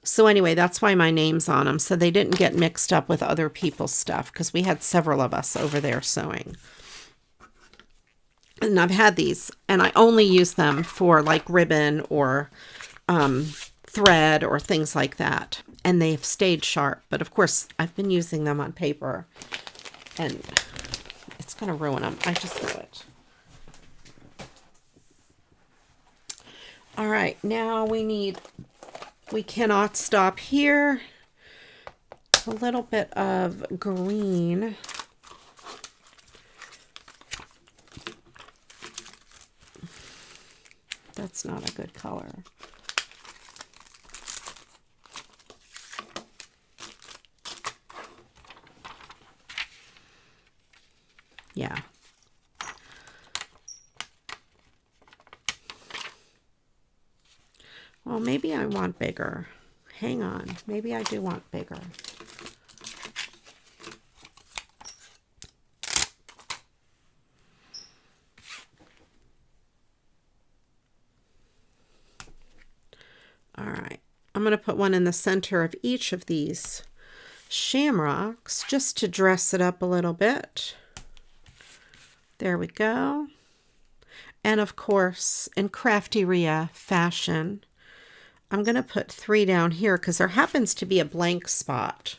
So anyway, that's why my name's on them. So they didn't get mixed up with other people's stuff because we had several of us over there sewing. And I've had these, and I only use them for like ribbon or thread or things like that. And they've stayed sharp. But of course, I've been using them on paper, and it's going to ruin them. I just know it. All right, now we cannot stop here. A little bit of green. That's not a good color. Yeah. Well, maybe I want bigger. Hang on. Maybe I do want bigger. All right. I'm going to put one in the center of each of these shamrocks just to dress it up a little bit. There we go. And of course, in CraftyRia fashion, I'm going to put 3 down here because there happens to be a blank spot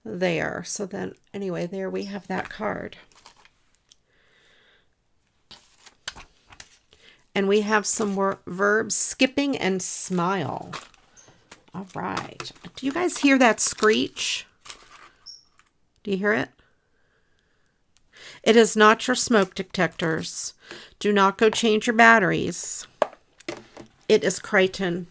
there. So then, anyway, there we have that card. And we have some verbs, skipping and smile. All right. Do you guys hear that screech? Do you hear it? It is not your smoke detectors. Do not go change your batteries. It is Crichton.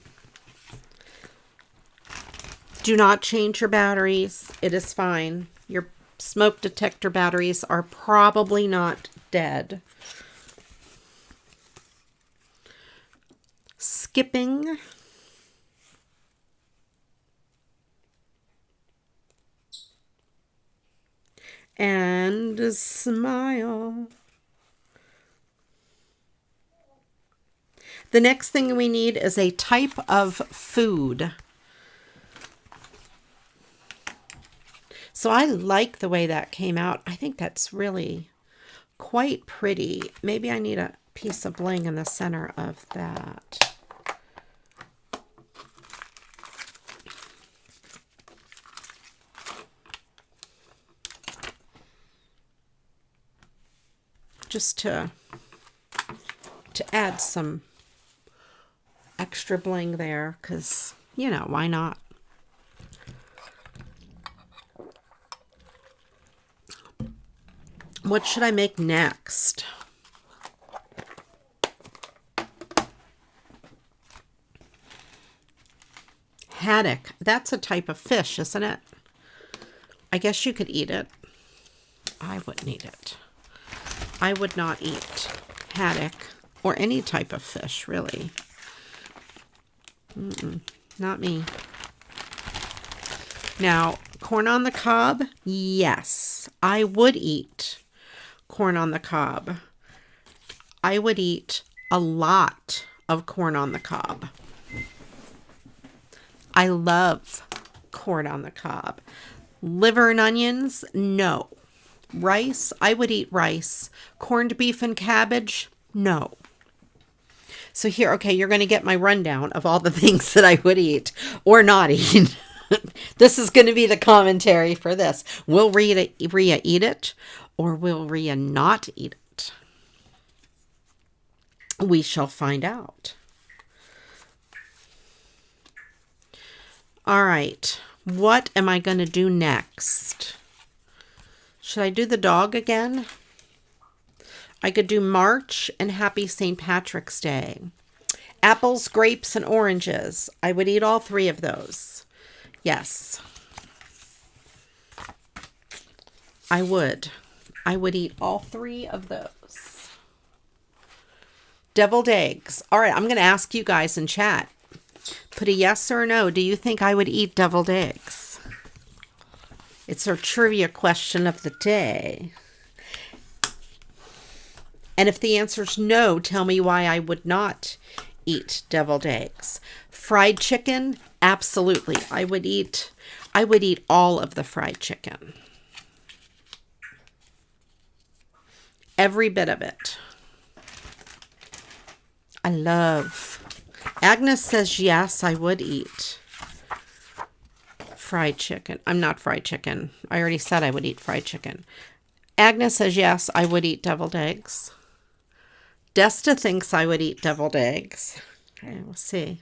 Do not change your batteries. It is fine. Your smoke detector batteries are probably not dead. Skipping. And a smile. The next thing we need is a type of food. So I like the way that came out. I think that's really quite pretty. Maybe I need a piece of bling in the center of that. Just to add some extra bling there, because, you know, why not? What should I make next? Haddock. That's a type of fish, isn't it? I guess you could eat it. I wouldn't eat it. I would not eat haddock or any type of fish, really. Not me. Now, corn on the cob, yes, I would eat corn on the cob. I would eat a lot of corn on the cob. I love corn on the cob. Liver and onions, no. Rice, I would eat rice. Corned beef and cabbage, no. So here, okay, you're going to get my rundown of all the things that I would eat or not eat. This is going to be the commentary for this. Will Ria eat it or will Ria not eat it? We shall find out. All right, what am I going to do next? Should I do the dog again? I could do March and Happy St. Patrick's Day. Apples, grapes, and oranges. I would eat all 3 of those. Yes. I would. I would eat all 3 of those. Deviled eggs. All right, I'm going to ask you guys in chat. Put a yes or a no. Do you think I would eat deviled eggs? It's our trivia question of the day. And if the answer's no, tell me why I would not eat deviled eggs. Fried chicken, absolutely. I would eat all of the fried chicken. Every bit of it. I love. Agnes says yes, I would eat fried chicken. I'm not fried chicken. I already said I would eat fried chicken. Agnes says yes, I would eat deviled eggs. Desta thinks I would eat deviled eggs. Okay, we'll see.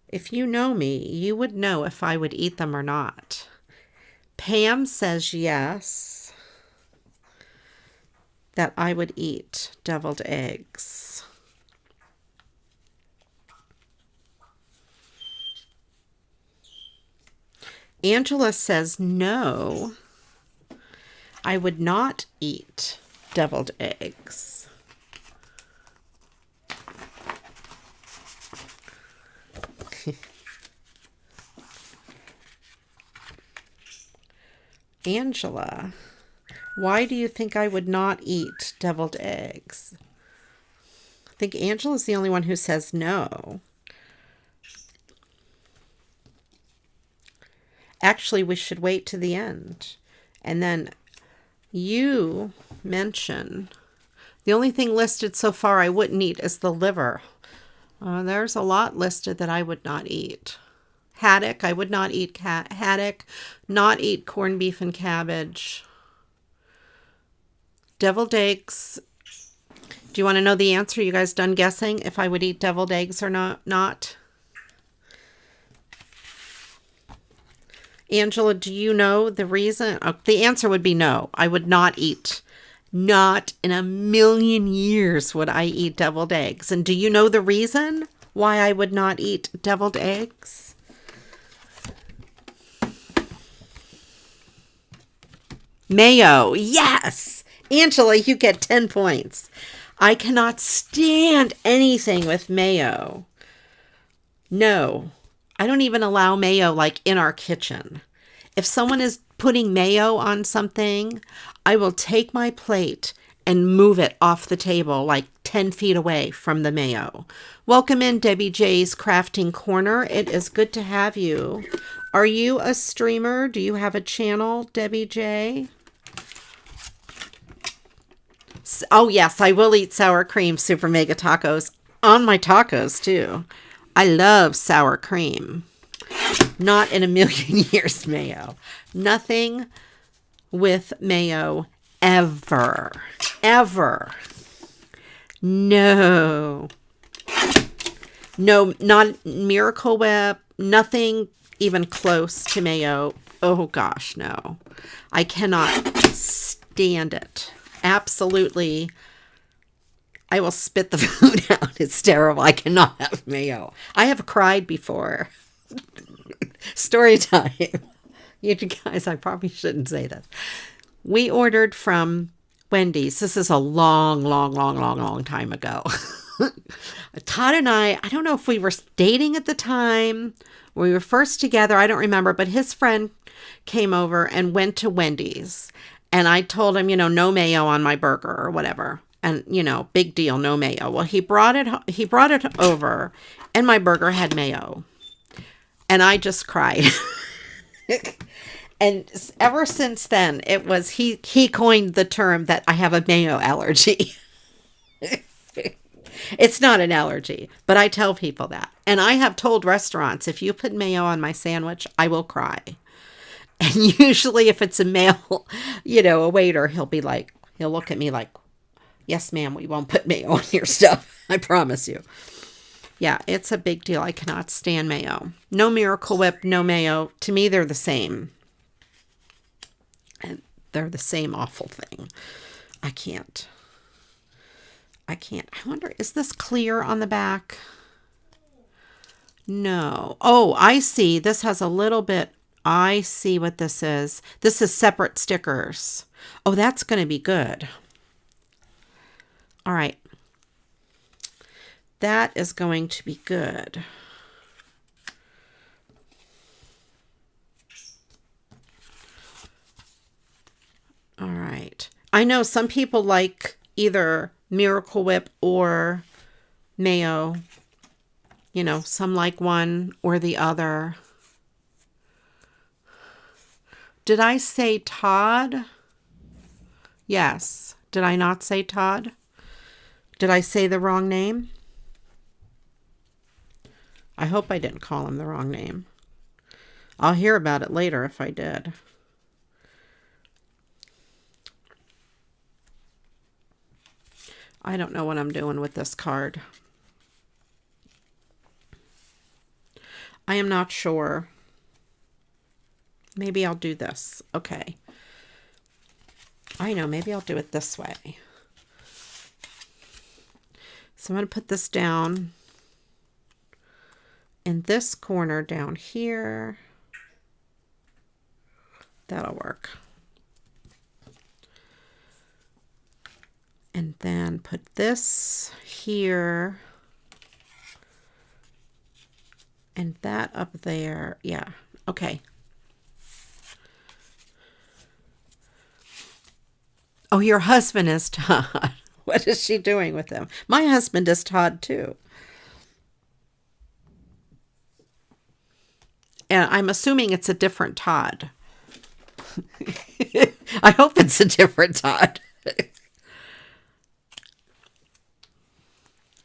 If you know me, you would know if I would eat them or not. Pam says yes, that I would eat deviled eggs. Angela says no, I would not eat deviled eggs. Angela, why do you think I would not eat deviled eggs? I think Angela's the only one who says no. Actually, we should wait to the end. And then you mention the only thing listed so far I wouldn't eat is the liver. There's a lot listed that I would not eat. Haddock, I would not eat haddock. Not eat corned beef and cabbage. Deviled eggs. Do you want to know the answer? You guys done guessing if I would eat deviled eggs or not? Angela, do you know the reason? The answer would be no. I would not eat. Not in a million years would I eat deviled eggs. And do you know the reason why I would not eat deviled eggs? Mayo. Yes. Angela, you get 10 points. I cannot stand anything with mayo. No. I don't even allow mayo like in our kitchen. If someone is putting mayo on something, I will take my plate and move it off the table like 10 feet away from the mayo. Welcome in Debbie J's Crafting Corner. It is good to have you. Are you a streamer? Do you have a channel, Debbie J? Oh yes, I will eat sour cream SuperMegaTacos on my tacos too. I love sour cream. Not in a million years mayo. Nothing with mayo ever. Ever. No. No, not Miracle Whip. Nothing even close to mayo. Oh gosh, no. I cannot stand it. Absolutely. I will spit the food out. It's terrible. I cannot have mayo. I have cried before. Story time. You guys, I probably shouldn't say this. We ordered from Wendy's. This is a long time ago. Todd and I don't know if we were dating at the time. We were first together. I don't remember, but his friend came over and went to Wendy's. And I told him, no mayo on my burger or whatever. And, big deal, no mayo. Well, he brought it over and my burger had mayo. And I just cried. And ever since then, it was, he coined the term that I have a mayo allergy. It's not an allergy, but I tell people that. And I have told restaurants, if you put mayo on my sandwich, I will cry. And usually if it's a male, a waiter, he'll look at me like, yes, ma'am, we won't put mayo on your stuff. I promise you. Yeah, it's a big deal. I cannot stand mayo. No Miracle Whip, no mayo. To me, they're the same. And they're the same awful thing. I can't. I wonder, is this clear on the back? No. Oh, I see. This has a little bit. I see what this is. This is separate stickers. Oh, that's going to be good. All right. That is going to be good. All right. I know some people like either Miracle Whip or mayo. Some like one or the other. Did I say Todd? Yes. Did I not say Todd? Did I say the wrong name? I hope I didn't call him the wrong name. I'll hear about it later if I did. I don't know what I'm doing with this card. I am not sure. Maybe I'll do this. Okay. I know, maybe I'll do it this way. So I'm going to put this down in this corner down here. That'll work. And then put this here. And that up there. Yeah. Okay. Oh, your husband is Todd. What is she doing with him? My husband is Todd too. And I'm assuming it's a different Todd. I hope it's a different Todd.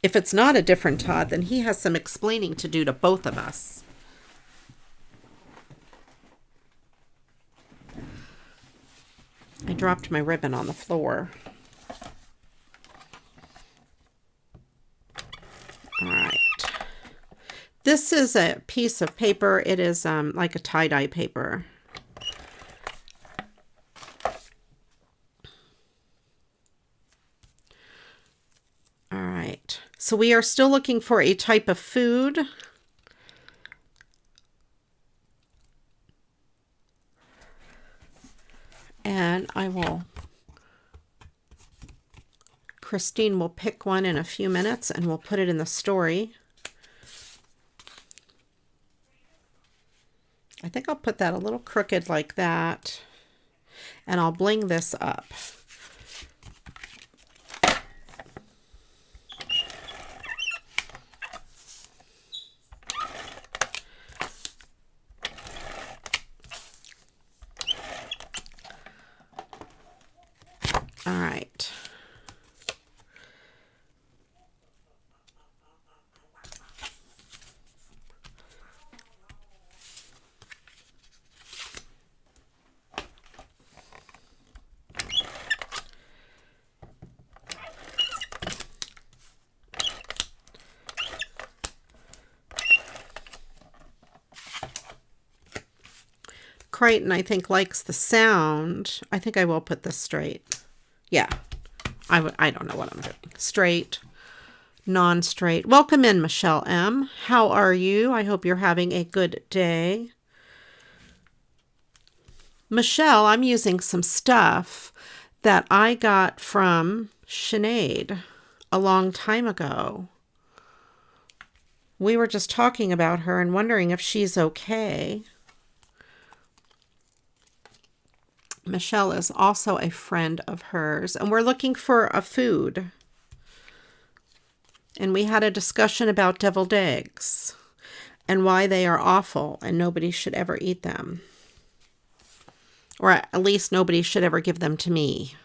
If it's not a different Todd, then he has some explaining to do to both of us. I dropped my ribbon on the floor. All right. This is a piece of paper. It is like a tie-dye paper. All right. So we are still looking for a type of food. And Christine will pick one in a few minutes and we'll put it in the story. I think I'll put that a little crooked like that. And I'll bling this up. All right. Crichton, I think, likes the sound. I think I will put this straight. Yeah. I don't know what I'm doing. Straight, non-straight. Welcome in, Michelle M. How are you? I hope you're having a good day. Michelle, I'm using some stuff that I got from Sinead a long time ago. We were just talking about her and wondering if she's okay. Michelle is also a friend of hers, and we're looking for a food. And we had a discussion about deviled eggs and why they are awful and nobody should ever eat them. Or at least nobody should ever give them to me.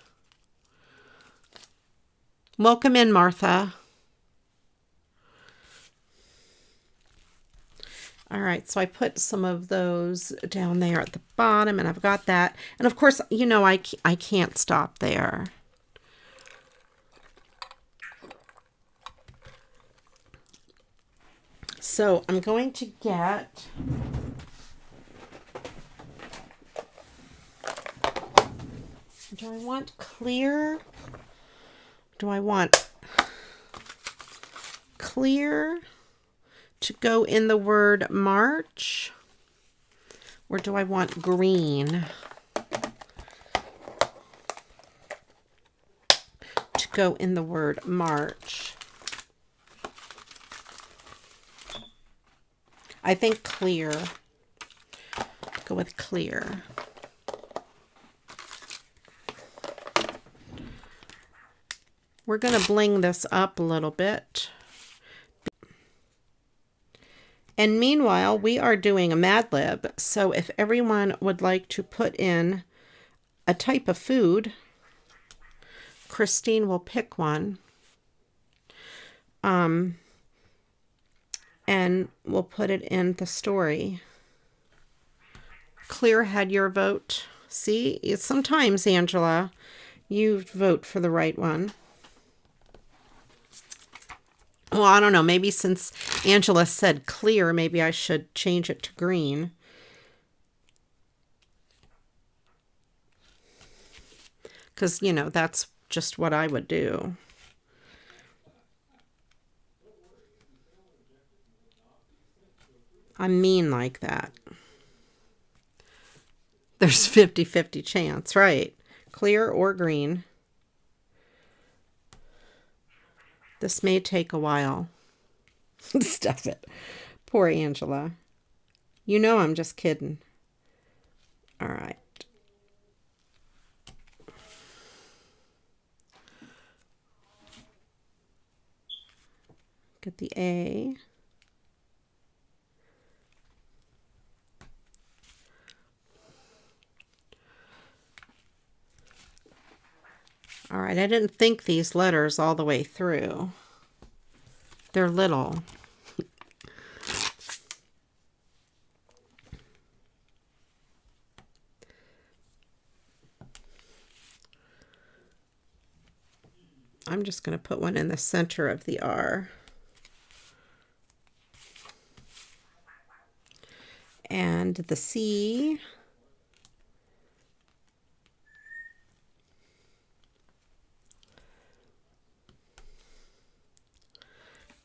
Welcome in, Martha. All right, so I put some of those down there at the bottom, and I've got that. And of course, you know, I can't stop there. So I'm going to get... Do I want clear? Do I want clear to go in the word March? Or do I want green to go in the word March? I think clear. Go with clear. We're going to bling this up a little bit. And meanwhile, we are doing a Mad Lib. So if everyone would like to put in a type of food, Christine will pick one. And we'll put it in the story. Clear had your vote. See, sometimes, Angela, you vote for the right one. Well, I don't know. Maybe since Angela said clear, maybe I should change it to green. Because, you know, that's just what I would do. I'm mean like that. There's 50-50 chance, right? Clear or green. This may take a while. Stuff it. Poor Angela. You know I'm just kidding. All right. Get the A. All right, I didn't think these letters all the way through. They're little. I'm just going to put one in the center of the R. And the C.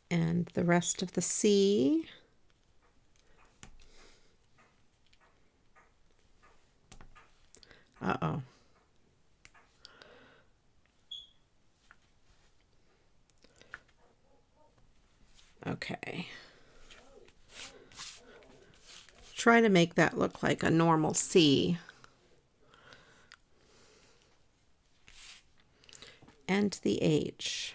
And the rest of the C. Uh-oh. Okay. Try to make that look like a normal C. And the H.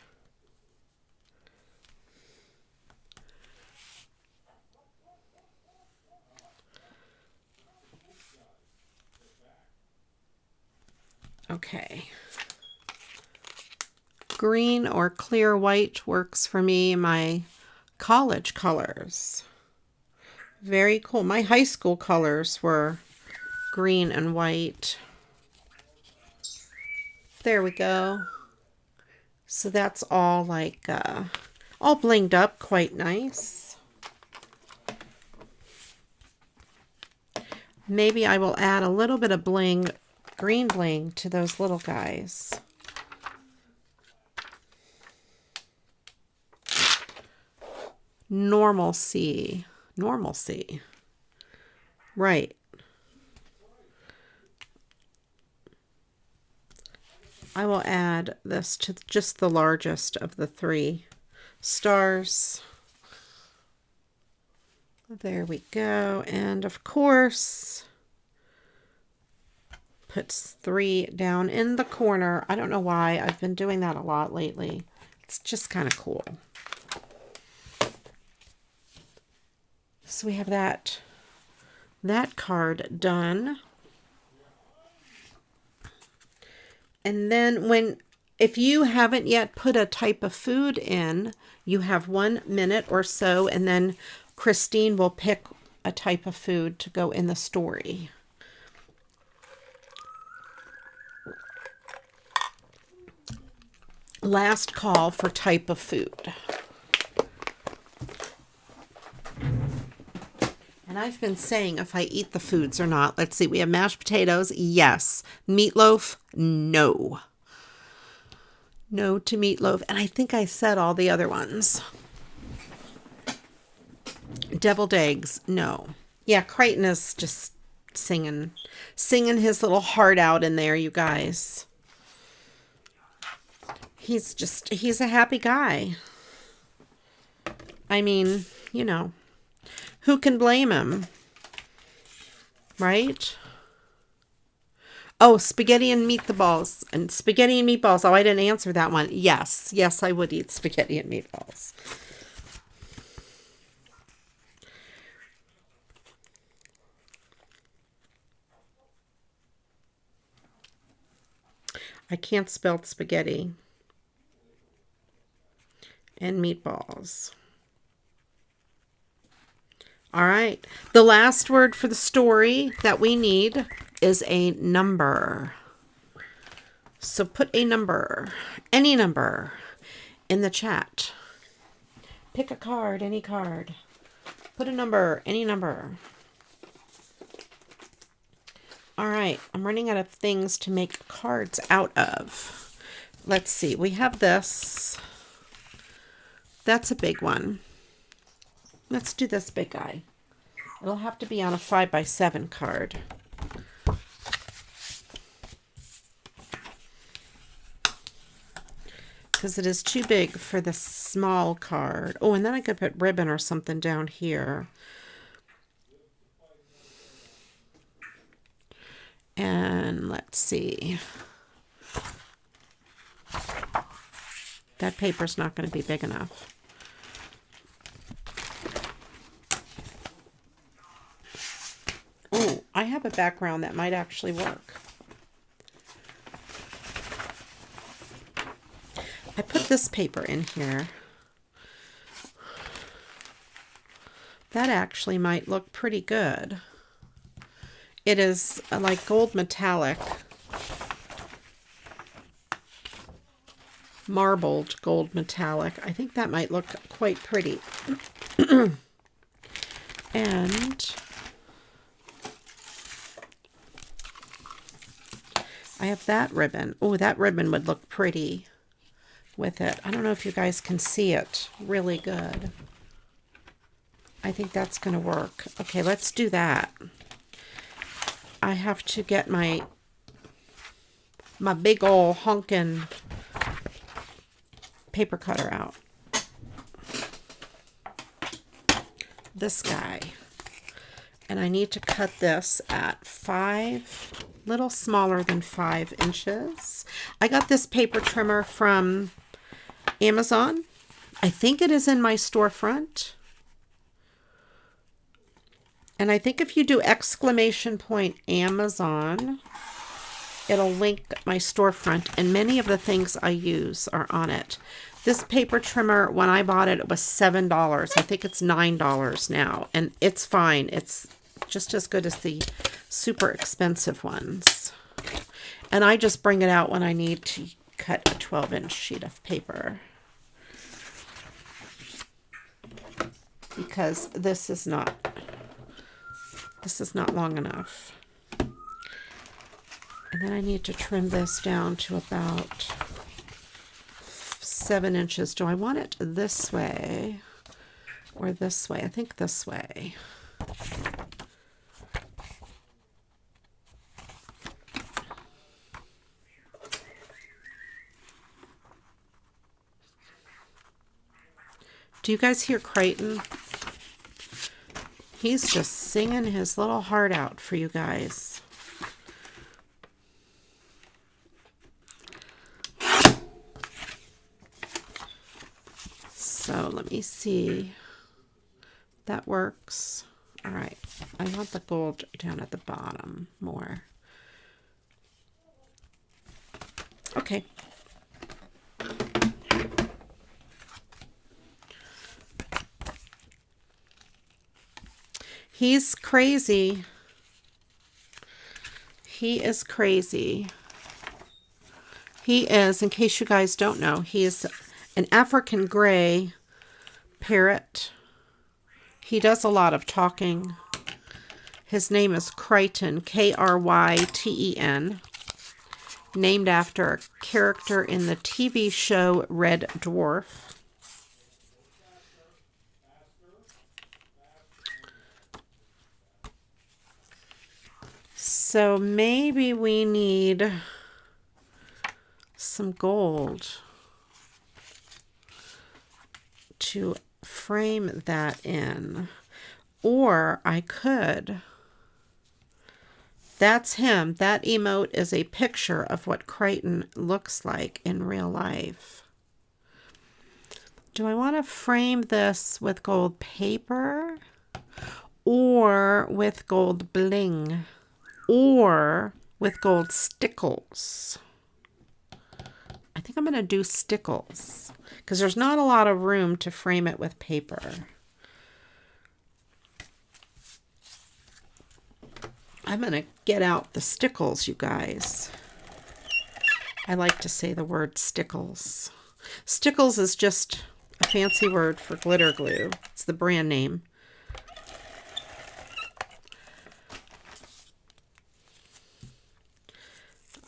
Okay. Green or clear white works for me. My college colors. Very cool. My high school colors were green and white. There we go. So that's all like, all blinged up quite nice. Maybe I will add a little bit of bling, green bling to those little guys. Normalcy. Normalcy. Right. I will add this to just the largest of the 3 stars. There we go. And of course, puts 3 down in the corner. I don't know why. I've been doing that a lot lately. It's just kind of cool. So we have that card done. And then if you haven't yet put a type of food in, you have 1 minute or so, and then Christine will pick a type of food to go in the story. Last call for type of food. And I've been saying if I eat the foods or not. Let's see. We have mashed potatoes. Yes. Meatloaf. No. No to meatloaf. And I think I said all the other ones. Deviled eggs. No. Yeah, Crichton is just singing his little heart out in there, you guys. He's a happy guy. I mean, you know. Who can blame him? Right? Oh, spaghetti and meatballs. And spaghetti and meatballs. Oh, I didn't answer that one. Yes. Yes, I would eat spaghetti and meatballs. I can't spell spaghetti and meatballs. All right. The last word for the story that we need is a number. So put a number, any number, in the chat. Pick a card, any card. Put a number, any number. All right. I'm running out of things to make cards out of. Let's see. We have this. That's a big one. Let's do this big guy. It'll have to be on a 5x7 card. Because it is too big for the small card. Oh, and then I could put ribbon or something down here. And let's see. That paper's not going to be big enough. chocolate background, that might actually work. I put this paper in here. That actually might look pretty good. It is like gold metallic. Marbled gold metallic. I think that might look quite pretty. And I have that ribbon. Oh, that ribbon would look pretty with it. I don't know if you guys can see it really good. I think that's going to work. Okay, let's do that. I have to get my big ol' honkin' paper cutter out. This guy. And I need to cut this at 5, little smaller than 5 inches. I got this paper trimmer from Amazon. I think it is in my storefront. And I think if you do !Amazon, it'll link my storefront, and many of the things I use are on it. This paper trimmer, when I bought it, it was $7. I think it's $9 now, and it's fine. It's just as good as the super expensive ones. And I just bring it out when I need to cut a 12-inch sheet of paper. Because this is not long enough. And then I need to trim this down to about 7 inches. Do I want it this way or this way? I think this way. Do you guys hear Crichton? He's just singing his little heart out for you guys. So let me see. That works. All right. I want the gold down at the bottom more. Okay. He's crazy. He is crazy. He is, in case you guys don't know, he is an African gray parrot. He does a lot of talking. His name is Crichton, Kryten, named after a character in the TV show Red Dwarf. So maybe we need some gold to frame that in. Or I could. That's him. That emote is a picture of what Crichton looks like in real life. Do I want to frame this with gold paper or with gold bling? Or with gold stickles. I think I'm going to do stickles because there's not a lot of room to frame it with paper. I'm going to get out the stickles, you guys. I like to say the word stickles. Stickles is just a fancy word for glitter glue. It's the brand name.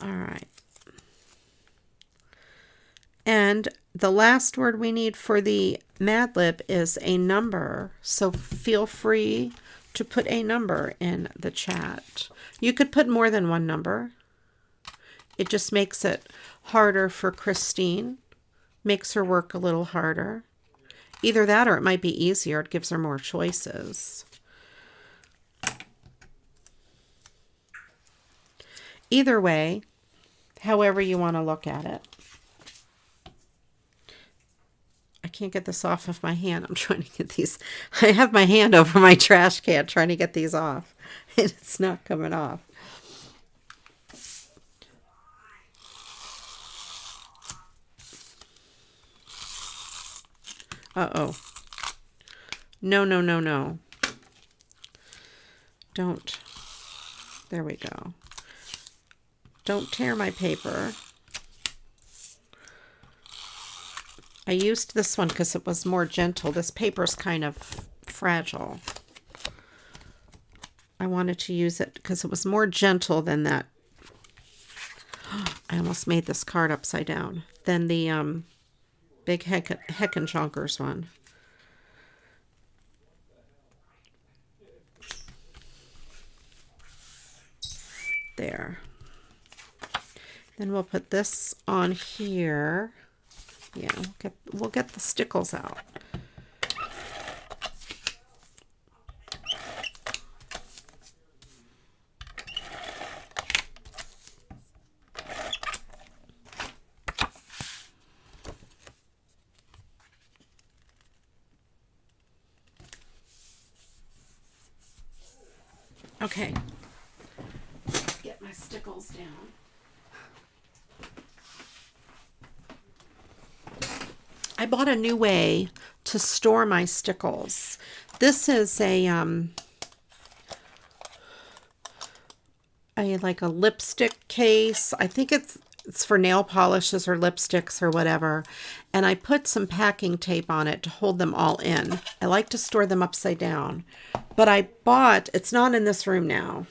All right. And the last word we need for the Mad Lib is a number. So feel free to put a number in the chat. You could put more than one number. It just makes it harder for Christine. Makes her work a little harder. Either that or it might be easier. It gives her more choices. Either way, however you want to look at it. I can't get this off of my hand. I'm trying to get these. I have my hand over my trash can trying to get these off. It's not coming off. Uh-oh. No, no, no, no. Don't. There we go. Don't tear my paper. I used this one because it was more gentle. This paper's kind of fragile. I wanted to use it because it was more gentle than that. I almost made this card upside down. Than the big Heckenjonkers one. There. Then we'll put this on here. Yeah, we'll get the stickles out. Okay. Let's get my stickles down. I bought a new way to store my stickles. This is a like a lipstick case. I think it's for nail polishes or lipsticks or whatever. And I put some packing tape on it to hold them all in. I like to store them upside down. But I bought, it's not in this room now.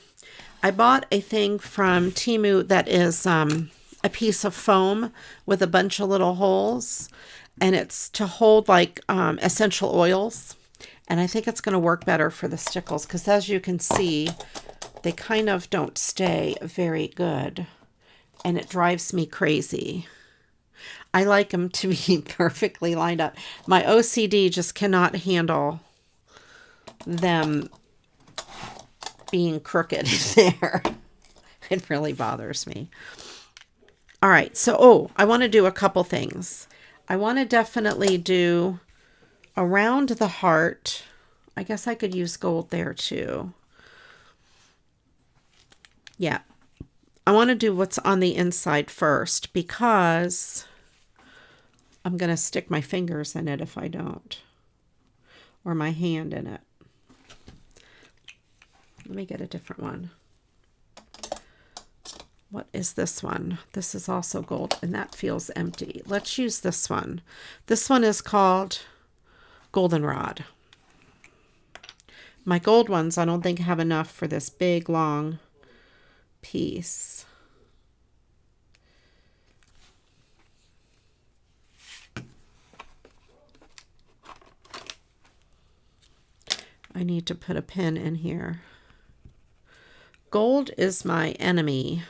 I bought a thing from Temu that is a piece of foam with a bunch of little holes. And it's to hold like essential oils. And I think it's going to work better for the stickles because as you can see, they kind of don't stay very good. And it drives me crazy. I like them to be perfectly lined up. My OCD just cannot handle them being crooked there. It really bothers me. All right, so I want to do a couple things. I want to definitely do around the heart. I guess I could use gold there too. Yeah. I want to do what's on the inside first because I'm going to stick my fingers in it if I don't. Or my hand in it. Let me get a different one. What is this one? This is also gold, and that feels empty. Let's use this one. This one is called Goldenrod. My gold ones, I don't think have enough for this big, long piece. I need to put a pin in here. Gold is my enemy.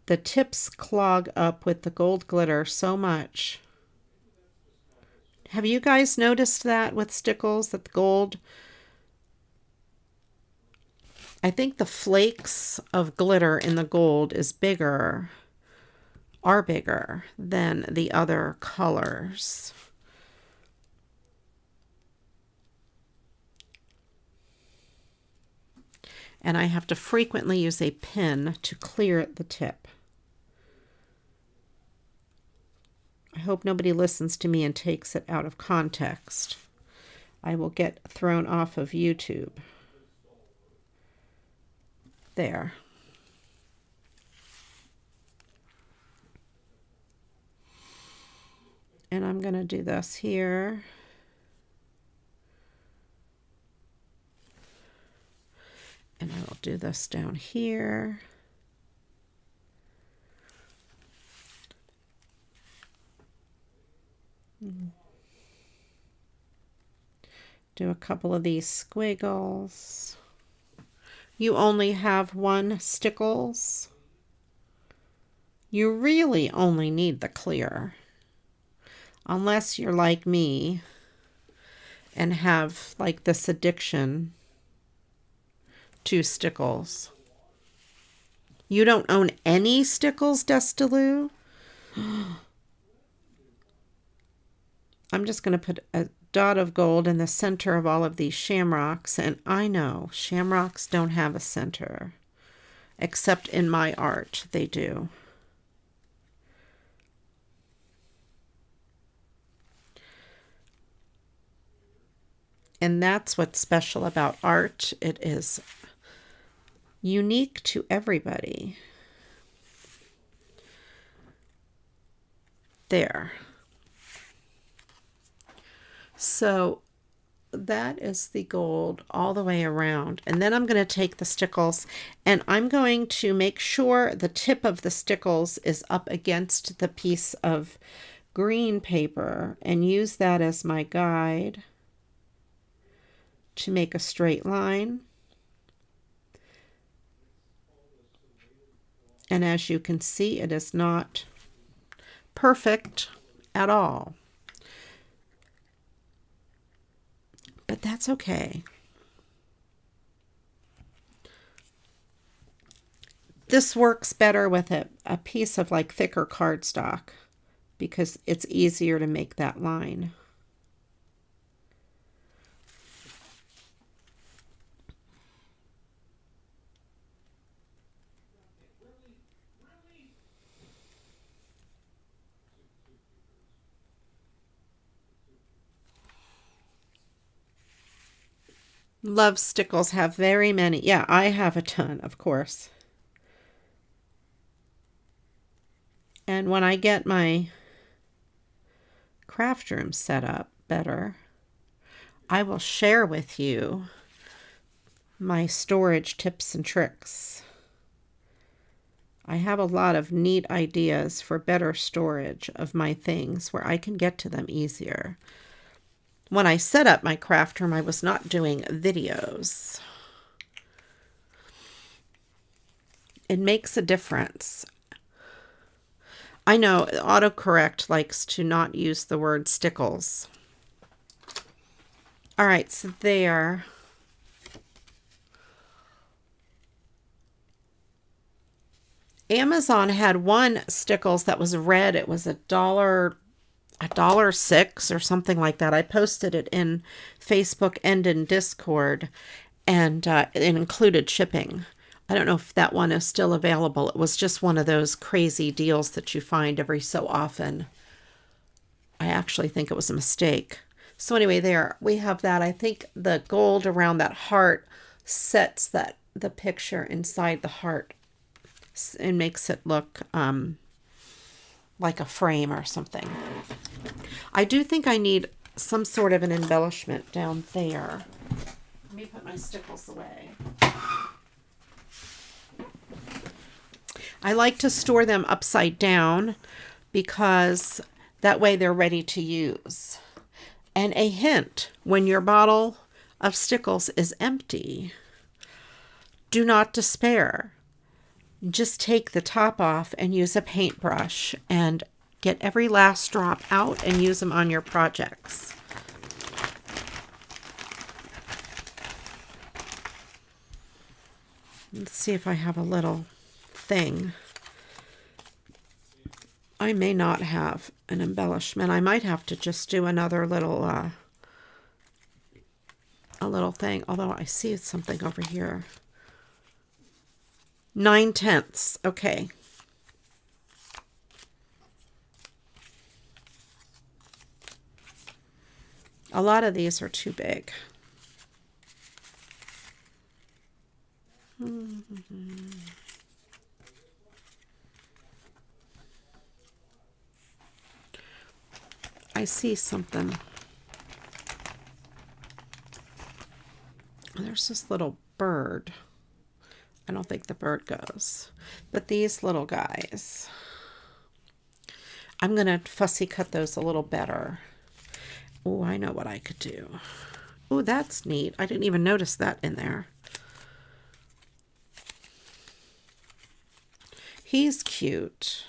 The tips clog up with the gold glitter so much. Have you guys noticed that with stickles, that the gold, I think the flakes of glitter in the gold are bigger than the other colors. And I have to frequently use a pin to clear the tip. I hope nobody listens to me and takes it out of context. I will get thrown off of YouTube. There. And I'm going to do this here. And I will do this down here. Do a couple of these squiggles. You only have one stickles. You really only need the clear. Unless you're like me and have like this addiction to stickles. You don't own any stickles, Destaloo? I'm just going to put a dot of gold in the center of all of these shamrocks. And I know shamrocks don't have a center, except in my art they do. And that's what's special about art. It is unique to everybody. There. So that is the gold all the way around. And then I'm going to take the stickles and I'm going to make sure the tip of the stickles is up against the piece of green paper and use that as my guide to make a straight line. And as you can see, it is not perfect at all. But that's okay. This works better with a piece of like thicker cardstock because it's easier to make that line. Love stickles, have very many. Yeah, I have a ton, of course. And when I get my craft room set up better, I will share with you my storage tips and tricks. I have a lot of neat ideas for better storage of my things where I can get to them easier. When I set up my craft room, I was not doing videos. It makes a difference. I know autocorrect likes to not use the word stickles. All right, so there. Amazon had one stickles that was red. It was $1.06 or something like that. I posted it in Facebook and in Discord, and it included shipping. I don't know if that one is still available. It was just one of those crazy deals that you find every so often. I actually think it was a mistake. So anyway, there we have that. I think the gold around that heart sets the picture inside the heart and makes it look like a frame or something. I do think I need some sort of an embellishment down there. Let me put my stickles away. I like to store them upside down because that way they're ready to use. And a hint, when your bottle of stickles is empty, do not despair. Just take the top off and use a paintbrush and get every last drop out and use them on your projects. Let's see if I have a little thing. I may not have an embellishment. I might have to just do another little a little thing, although I see something over here. 9/10. Okay. A lot of these are too big. I see something. There's this little bird. I don't think the bird goes. But these little guys, I'm going to fussy cut those a little better. Oh, I know what I could do. Oh, that's neat. I didn't even notice that in there. He's cute.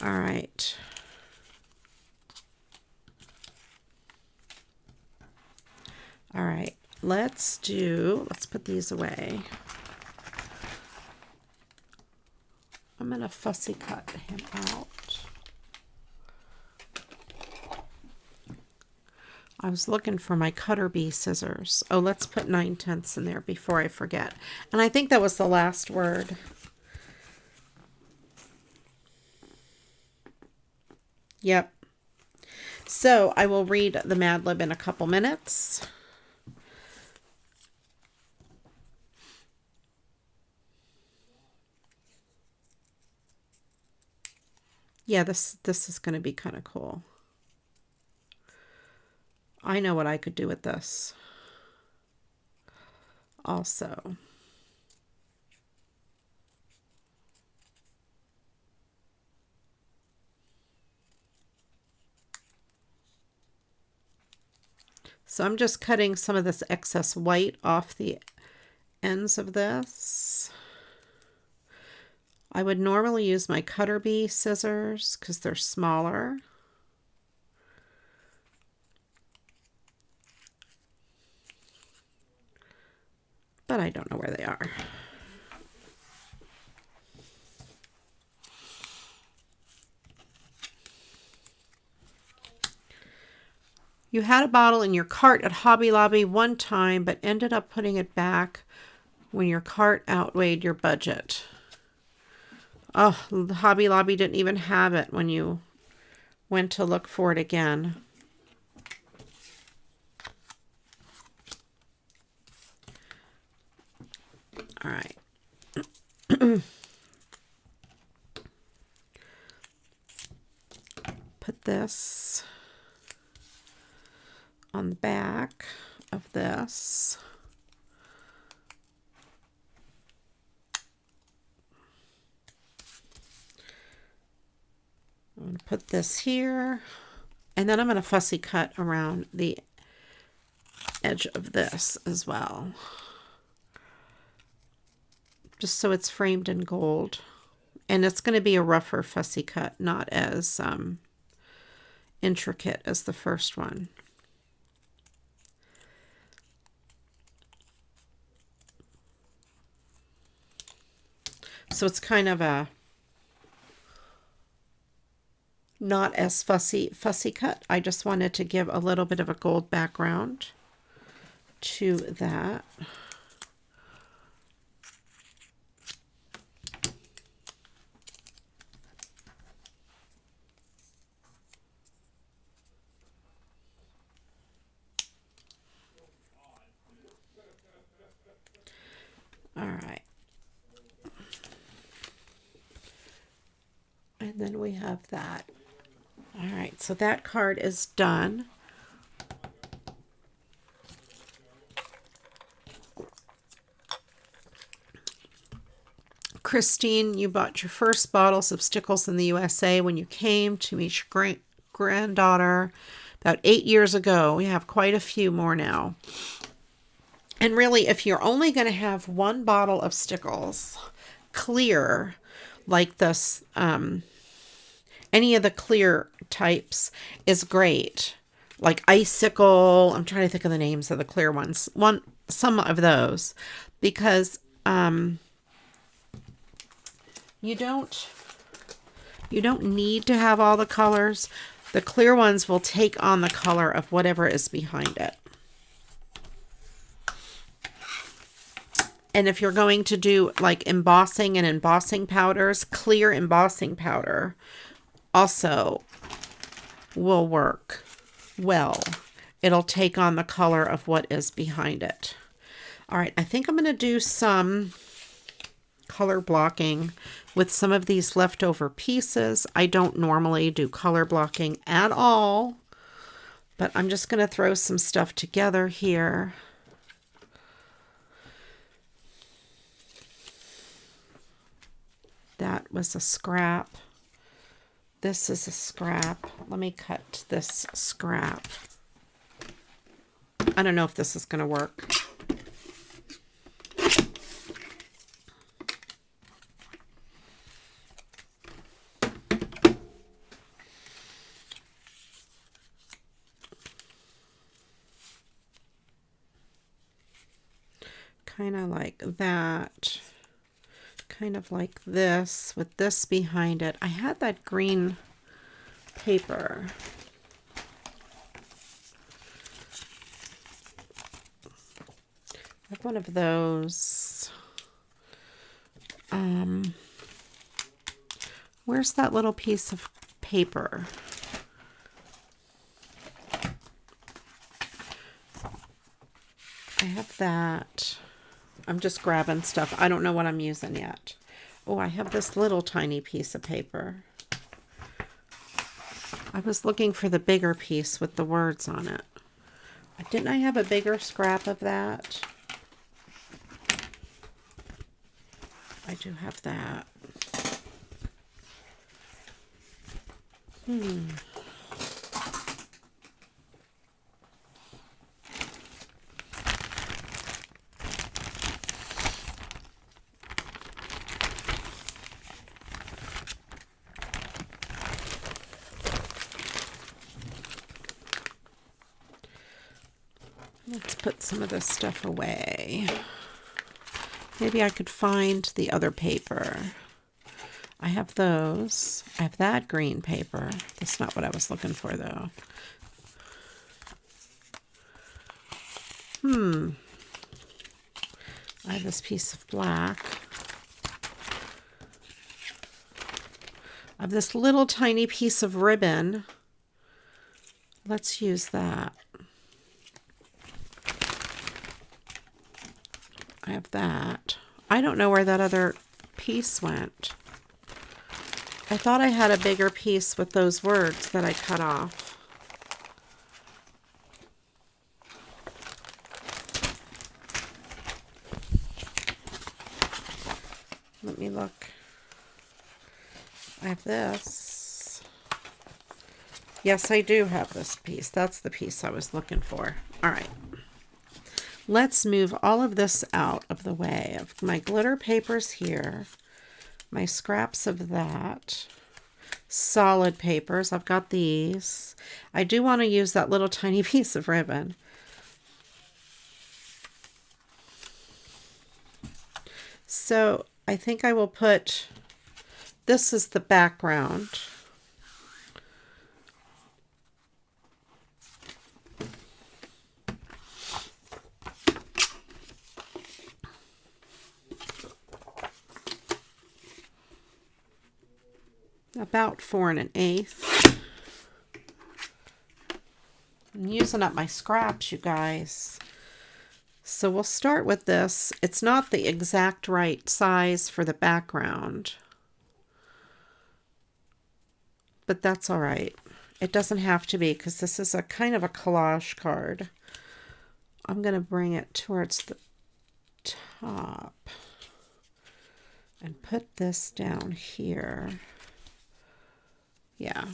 All right. All right, let's put these away. I'm going to fussy cut him out. I was looking for my cutter bee scissors. Oh, let's put 9/10 in there before I forget. And I think that was the last word. Yep. So I will read the Mad Lib in a couple minutes. Yeah, this is going to be kind of cool. I know what I could do with this. Also. So I'm just cutting some of this excess white off the ends of this. I would normally use my cutter bee scissors because they're smaller. But I don't know where they are. You had a bottle in your cart at Hobby Lobby one time, but ended up putting it back when your cart outweighed your budget. Oh, the Hobby Lobby didn't even have it when you went to look for it again. All right. Put this on the back of this. I'm going to put this here, and then I'm going to fussy cut around the edge of this as well, just so it's framed in gold. And it's going to be a rougher fussy cut, not as intricate as the first one. So it's kind of a not as fussy cut. I just wanted to give a little bit of a gold background to that. All right. And then we have that. All right, so that card is done. Christine, you bought your first bottles of Stickles in the USA when you came to meet your great-granddaughter about 8 years ago. We have quite a few more now. And really, if you're only going to have one bottle of Stickles, clear, like this, any of the clear types is great. Like Icicle, I'm trying to think of the names of the clear ones. Some of those, because you don't need to have all the colors. The clear ones will take on the color of whatever is behind it. And if you're going to do like embossing and embossing powders, clear embossing powder also will work well. It'll take on the color of what is behind it. All right, I think I'm going to do some color blocking with some of these leftover pieces. I don't normally do color blocking at all, but I'm just going to throw some stuff together here. That was a scrap. This is a scrap. Let me cut this scrap. I don't know if this is going to work. Kind of like that. kind of like this with this behind it. I had that green paper. I have one of those. Where's that little piece of paper? I have that. I'm just grabbing stuff. I don't know what I'm using yet. Oh, I have this little tiny piece of paper. I was looking for the bigger piece with the words on it. Didn't I have a bigger scrap of that? I do have that. Let's put some of this stuff away. Maybe I could find the other paper. I have those. I have that green paper. That's not what I was looking for, though. I have this piece of black. I have this little tiny piece of ribbon. Let's use that. I have that. I don't know where that other piece went. I thought I had a bigger piece with those words that I cut off. Let me look. I have this. Yes, I do have this piece. That's the piece I was looking for. All right. Let's move all of this out of the way. Of my glitter papers here, my scraps of that, solid papers. I've got these. I do want to use that little tiny piece of ribbon. So I think I will put, this is the background. About 4 1/8. I'm using up my scraps, you guys. So we'll start with this. It's not the exact right size for the background, but that's all right. It doesn't have to be because this is a kind of a collage card. I'm going to bring it towards the top and put this down here. Yeah.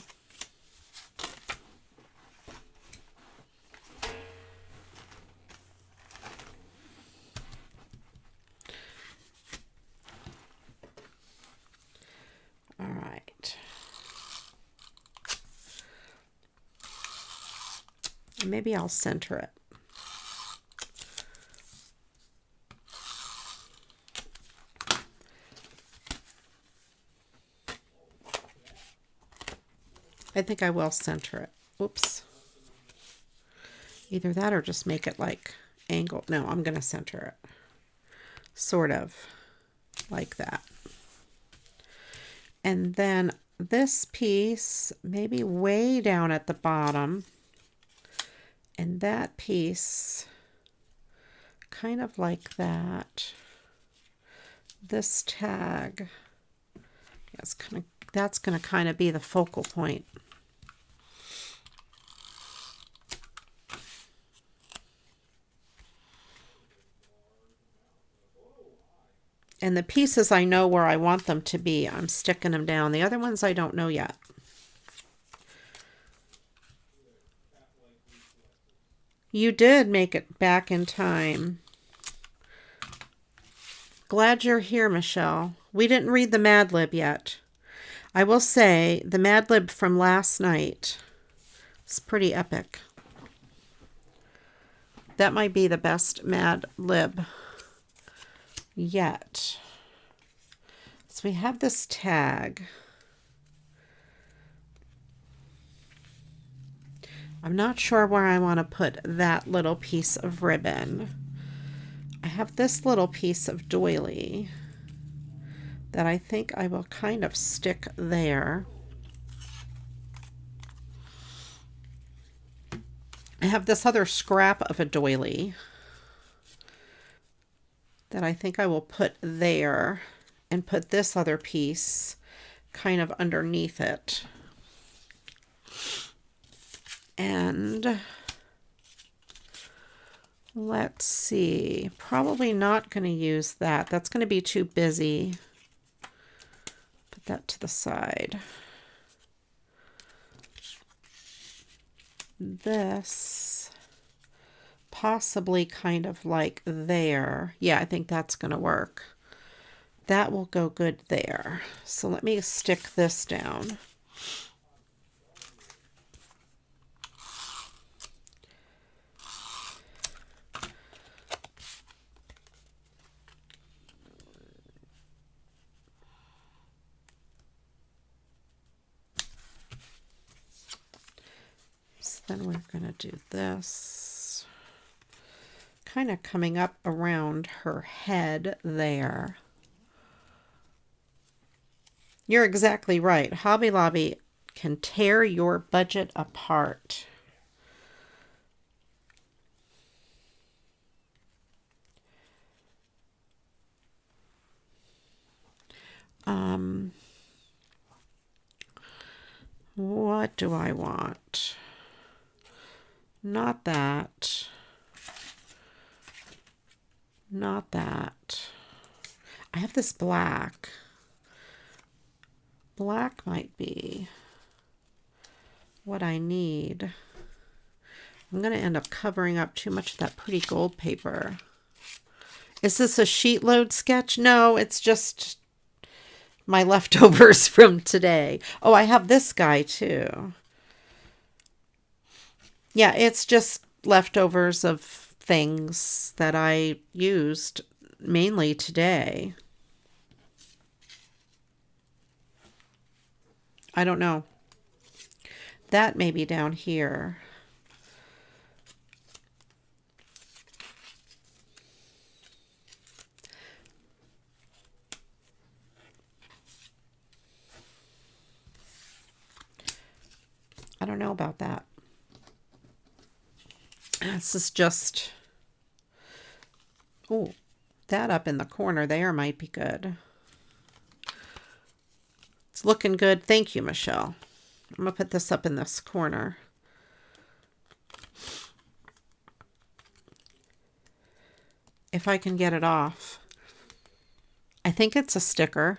All right. Maybe I'll center it. I think I will center it. Whoops. Either that or just make it like angled. No, I'm going to center it. Sort of like that. And then this piece, maybe way down at the bottom. And that piece, kind of like that. This tag, that's going to kind of be the focal point. And the pieces I know where I want them to be, I'm sticking them down. The other ones I don't know yet. You did make it back in time. Glad you're here, Michelle. We didn't read the Mad Lib yet. I will say the Mad Lib from last night is pretty epic. That might be the best Mad Lib yet. So we have this tag. I'm not sure where I want to put that little piece of ribbon. I have this little piece of doily that I think I will kind of stick there. I have this other scrap of a doily that I think I will put there and put this other piece kind of underneath it. And let's see, probably not going to use that. That's going to be too busy. Put that to the side. This possibly kind of like there. Yeah, I think that's going to work. That will go good there. So let me stick this down. Then we're going to do this, kind of coming up around her head there. You're exactly right. Hobby Lobby can tear your budget apart. What do I want? Not that. Not that. I have this black. Black might be what I need. I'm going to end up covering up too much of that pretty gold paper. Is this a sheet load sketch? No, it's just my leftovers from today. Oh, I have this guy too. Yeah, it's just leftovers of things that I used mainly today. I don't know. That may be down here. I don't know about that. This is just, oh, that up in the corner there might be good. It's looking good. Thank you, Michelle. I'm going to put this up in this corner. If I can get it off. I think it's a sticker.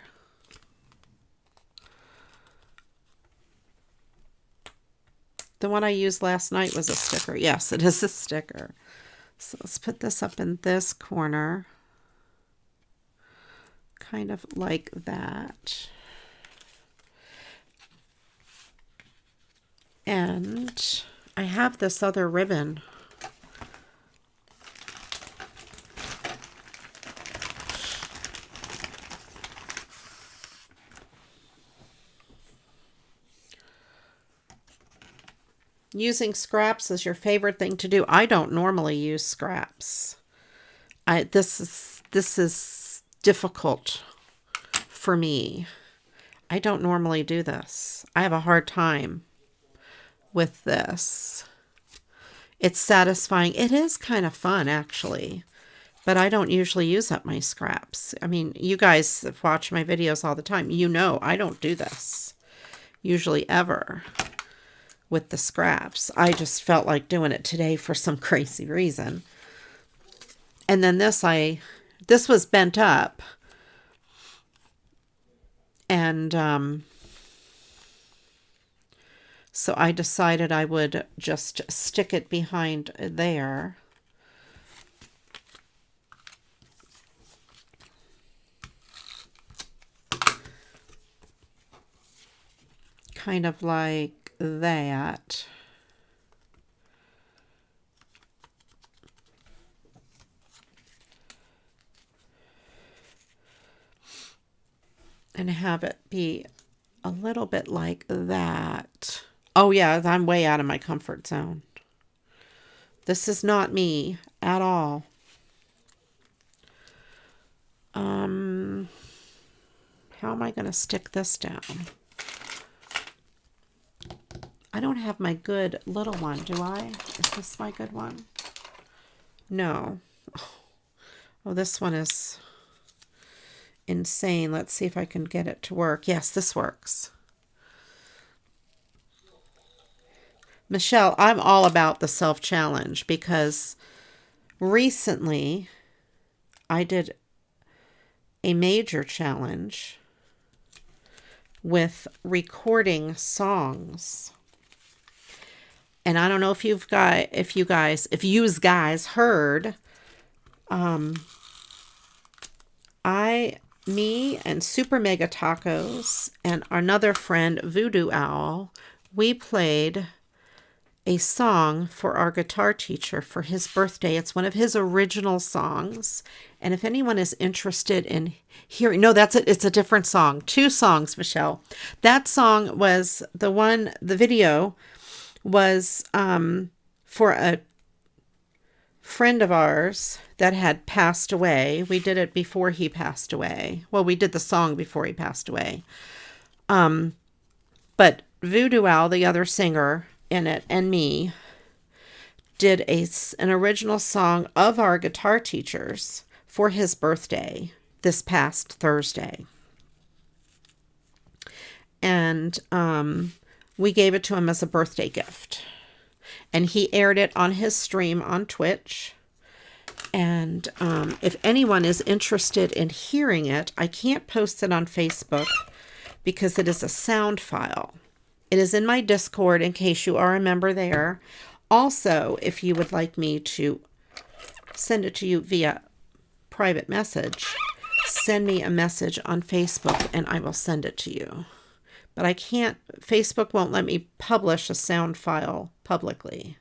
The one I used last night was a sticker. Yes, it is a sticker. So let's put this up in this corner. Kind of like that. And I have this other ribbon. Using scraps is your favorite thing to do. I don't normally use scraps. This is difficult for me. I don't normally do this. I have a hard time with this. It's satisfying. It is kind of fun, actually. But I don't usually use up my scraps. I mean, you guys watch my videos all the time. You know I don't do this usually ever with the scraps. I just felt like doing it today for some crazy reason. And then this was bent up. And so I decided I would just stick it behind there. Kind of like that. and have it be a little bit like that. Oh yeah, I'm way out of my comfort zone. This is not me at all. How am I going to stick this down? I don't have my good little one, do I? Is this my good one? No. Oh, this one is insane. Let's see if I can get it to work. Yes, this works. Michelle, I'm all about the self-challenge because recently I did a major challenge with recording songs. And I don't know if you guys heard, me and SuperMegaTacos and another friend, Voodoo Owl, we played a song for our guitar teacher for his birthday. It's one of his original songs. And if anyone is interested in hearing, no, it's a different song. 2 songs, Michelle. That song was the video was for a friend of ours that had passed away. We did it before he passed away. Well, we did the song before he passed away. But Voodoo Owl, the other singer in it, and me did an original song of our guitar teacher's for his birthday this past Thursday. And we gave it to him as a birthday gift. And he aired it on his stream on Twitch. And if anyone is interested in hearing it, I can't post it on Facebook because it is a sound file. It is in my Discord in case you are a member there. Also, if you would like me to send it to you via private message, send me a message on Facebook and I will send it to you. But I can't, Facebook won't let me publish a sound file publicly.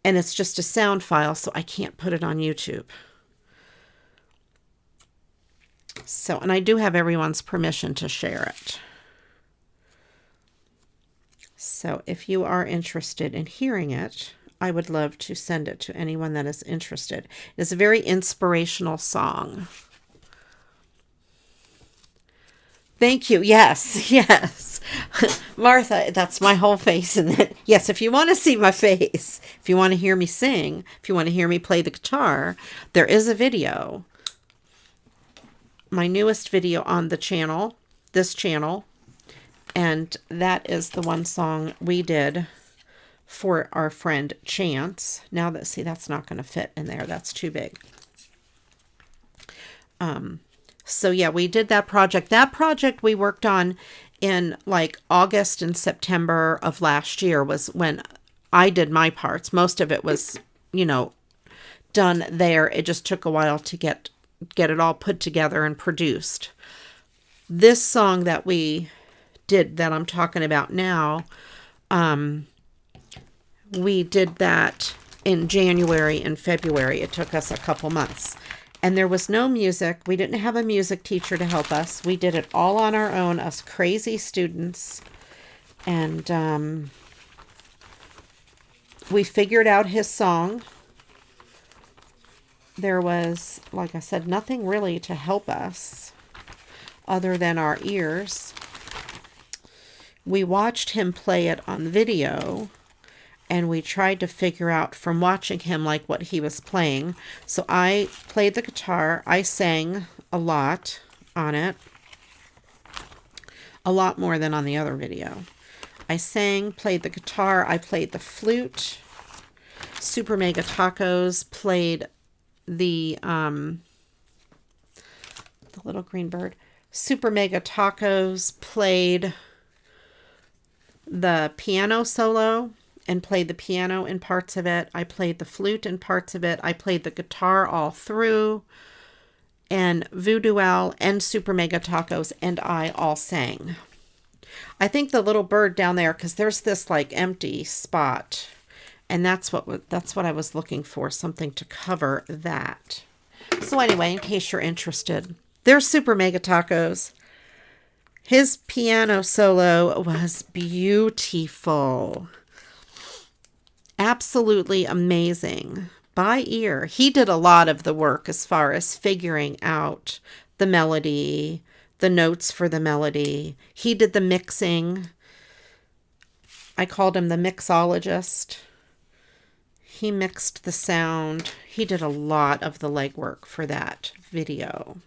And it's just a sound file, so I can't put it on YouTube. So, and I do have everyone's permission to share it. So if you are interested in hearing it, I would love to send it to anyone that is interested. It's a very inspirational song. Thank you. Yes, yes. Martha, that's my whole face in it. Yes, if you want to see my face, if you want to hear me sing, if you want to hear me play the guitar, there is a video. My newest video on the channel, this channel, and that is the one song we did for our friend Chance. Now that, see, that's not going to fit in there. That's too big. So yeah, we did that project. That project we worked on in like August and September of last year was when I did my parts. Most of it was, you know, done there. It just took a while to get it all put together and produced. This song that we did that I'm talking about now, we did that in January and February. It took us a couple months. And there was no music. We didn't have a music teacher to help us. We did it all on our own, us crazy students. And we figured out his song. There was, like I said, nothing really to help us other than our ears. We watched him play it on video. And we tried to figure out from watching him like what he was playing. So I played the guitar. I sang a lot on it. A lot more than on the other video. I sang, played the guitar. I played the flute. SuperMegaTacos played the little green bird. SuperMegaTacos played the piano solo. And played the piano in parts of it. I played the flute in parts of it. I played the guitar all through. And Voodoo Owl and SuperMegaTacos and I all sang. I think the little bird down there, because there's this like empty spot. And that's what I was looking for, something to cover that. So anyway, in case you're interested, there's SuperMegaTacos. His piano solo was beautiful. Absolutely amazing. By ear. He did a lot of the work as far as figuring out the melody, the notes for the melody. He did the mixing. I called him the mixologist. He mixed the sound. He did a lot of the legwork for that video.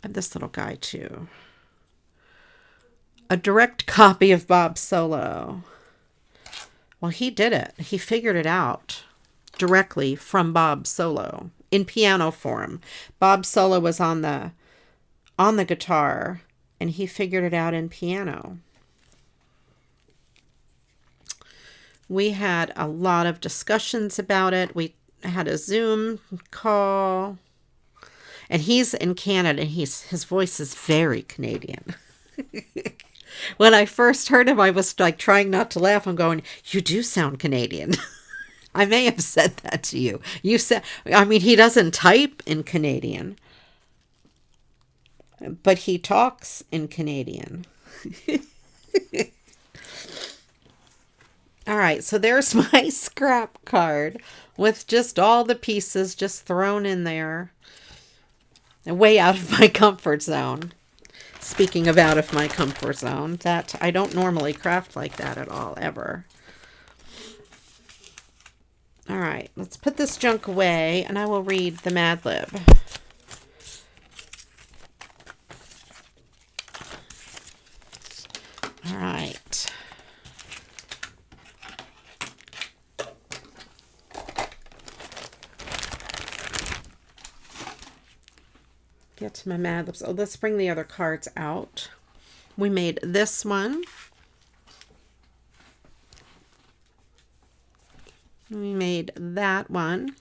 And this little guy too. A direct copy of Bob's solo. Well, he did it. He figured it out directly from Bob's solo in piano form. Bob's solo was on the guitar, and he figured it out in piano. We had a lot of discussions about it. We had a Zoom call, and he's in Canada, and his voice is very Canadian. When I first heard him, I was like trying not to laugh. I'm going, "You do sound Canadian." I may have said that to you. You said, I mean, he doesn't type in Canadian, but he talks in Canadian. All right, so there's my scrap card with just all the pieces just thrown in there. Way out of my comfort zone. Speaking of out of my comfort zone, that I don't normally craft like that at all, ever. All right, let's put this junk away, and I will read the Mad Lib. All right. Get to my Mad Libs. Oh, let's bring the other cards out. We made this one. We made that one.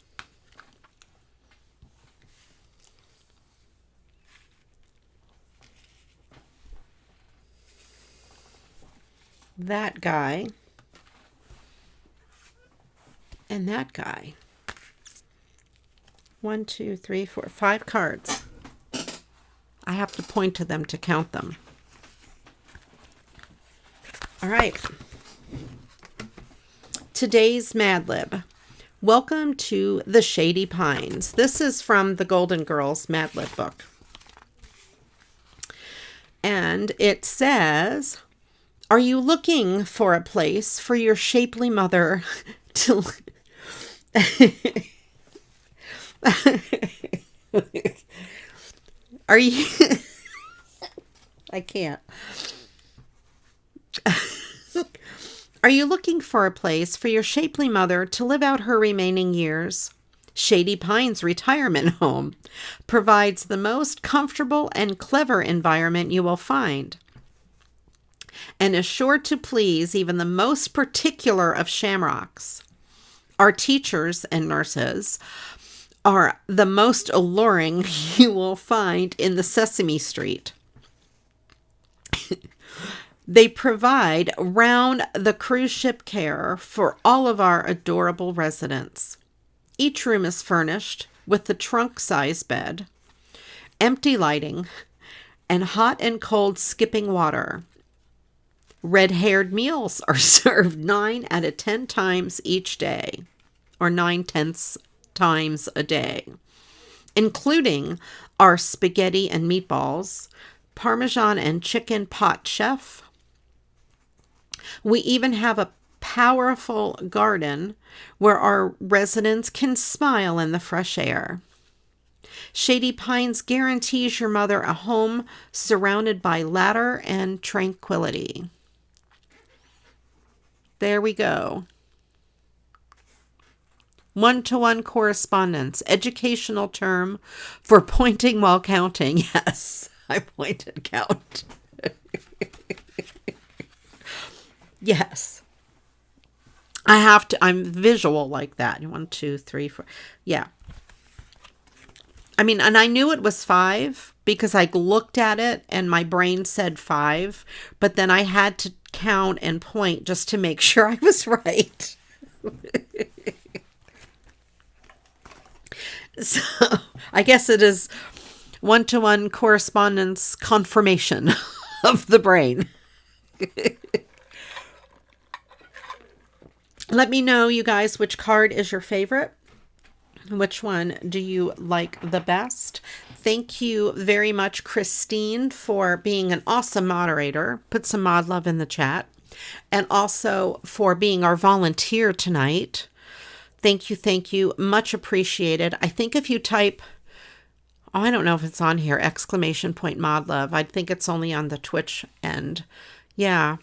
That guy. And that guy. 1, 2, 3, 4, 5 cards. I have to point to them to count them. All right. Today's Mad Lib. Welcome to the Shady Pines. This is from the Golden Girls Mad Lib book. And it says, are you looking for a place for your shapely mother to... Are you... I can't. Are you looking for a place for your shapely mother to live out her remaining years? Shady Pines Retirement Home provides the most comfortable and clever environment you will find, and is sure to please even the most particular of shamrocks. Our teachers and nurses are the most alluring you will find in the Sesame Street. They provide round the cruise ship care for all of our adorable residents. Each room is furnished with the trunk size bed, empty lighting, and hot and cold skipping water. Red-haired meals are served 9 out of 10 times each day, or 9/10 times a day, including our spaghetti and meatballs, Parmesan and chicken pot chef. We even have a powerful garden where our residents can smile in the fresh air. Shady Pines guarantees your mother a home surrounded by laughter and tranquility. There we go. 1-to-1 correspondence, educational term for pointing while counting. Yes, I point and count. Yes. I have to, I'm visual like that. 1, 2, 3, 4. Yeah. I mean, and I knew it was 5 because I looked at it and my brain said 5, but then I had to count and point just to make sure I was right. So I guess it is 1-to-1 correspondence confirmation. of the brain. Let me know, you guys, which card is your favorite. Which one do you like the best? Thank you very much, Christine, for being an awesome moderator. Put some mod love in the chat. And also for being our volunteer tonight. Thank you, thank you. Much appreciated. I think if you type, oh, I don't know if it's on here, ! mod love. I think it's only on the Twitch end. Yeah,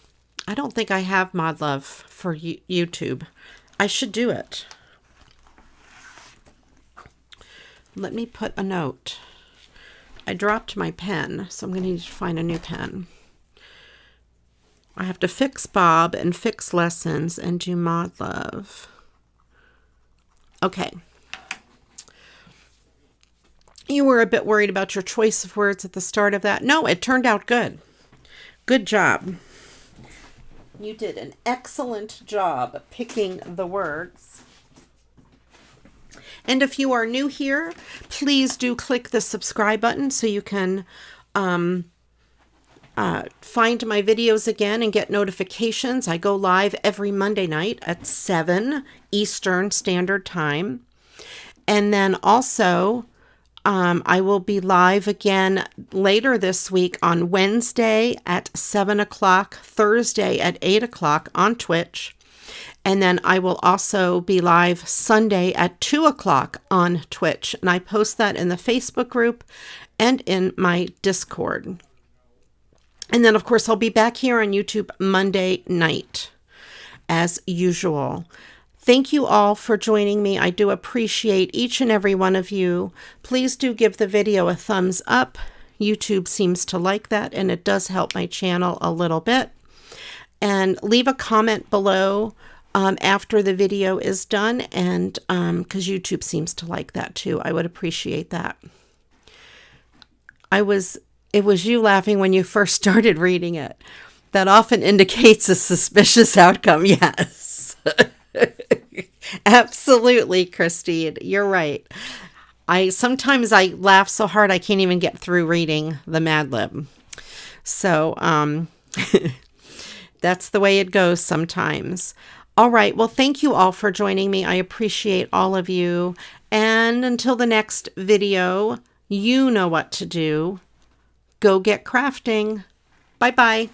I don't think I have mod love for YouTube. I should do it. Let me put a note. I dropped my pen, so I'm going to need to find a new pen. I have to fix Bob and fix lessons and do mod love. Okay. You were a bit worried about your choice of words at the start of that. No, it turned out good. Good job. You did an excellent job picking the words. And if you are new here, please do click the subscribe button so you can find my videos again and get notifications. I go live every Monday night at 7 Eastern Standard Time. And then also, I will be live again later this week on Wednesday at 7 o'clock, Thursday at 8 o'clock on Twitch. And then I will also be live Sunday at 2 o'clock on Twitch. And I post that in the Facebook group and in my Discord. And then, of course, I'll be back here on YouTube Monday night, as usual. Thank you all for joining me. I do appreciate each and every one of you. Please do give the video a thumbs up. YouTube seems to like that, and it does help my channel a little bit. And leave a comment below after the video is done, and because YouTube seems to like that too. I would appreciate that. It was you laughing when you first started reading it. That often indicates a suspicious outcome. Yes. Absolutely, Christine. You're right. Sometimes I laugh so hard I can't even get through reading the Mad Lib. So that's the way it goes sometimes. All right. Well, thank you all for joining me. I appreciate all of you. And until the next video, you know what to do. Go get crafting. Bye-bye.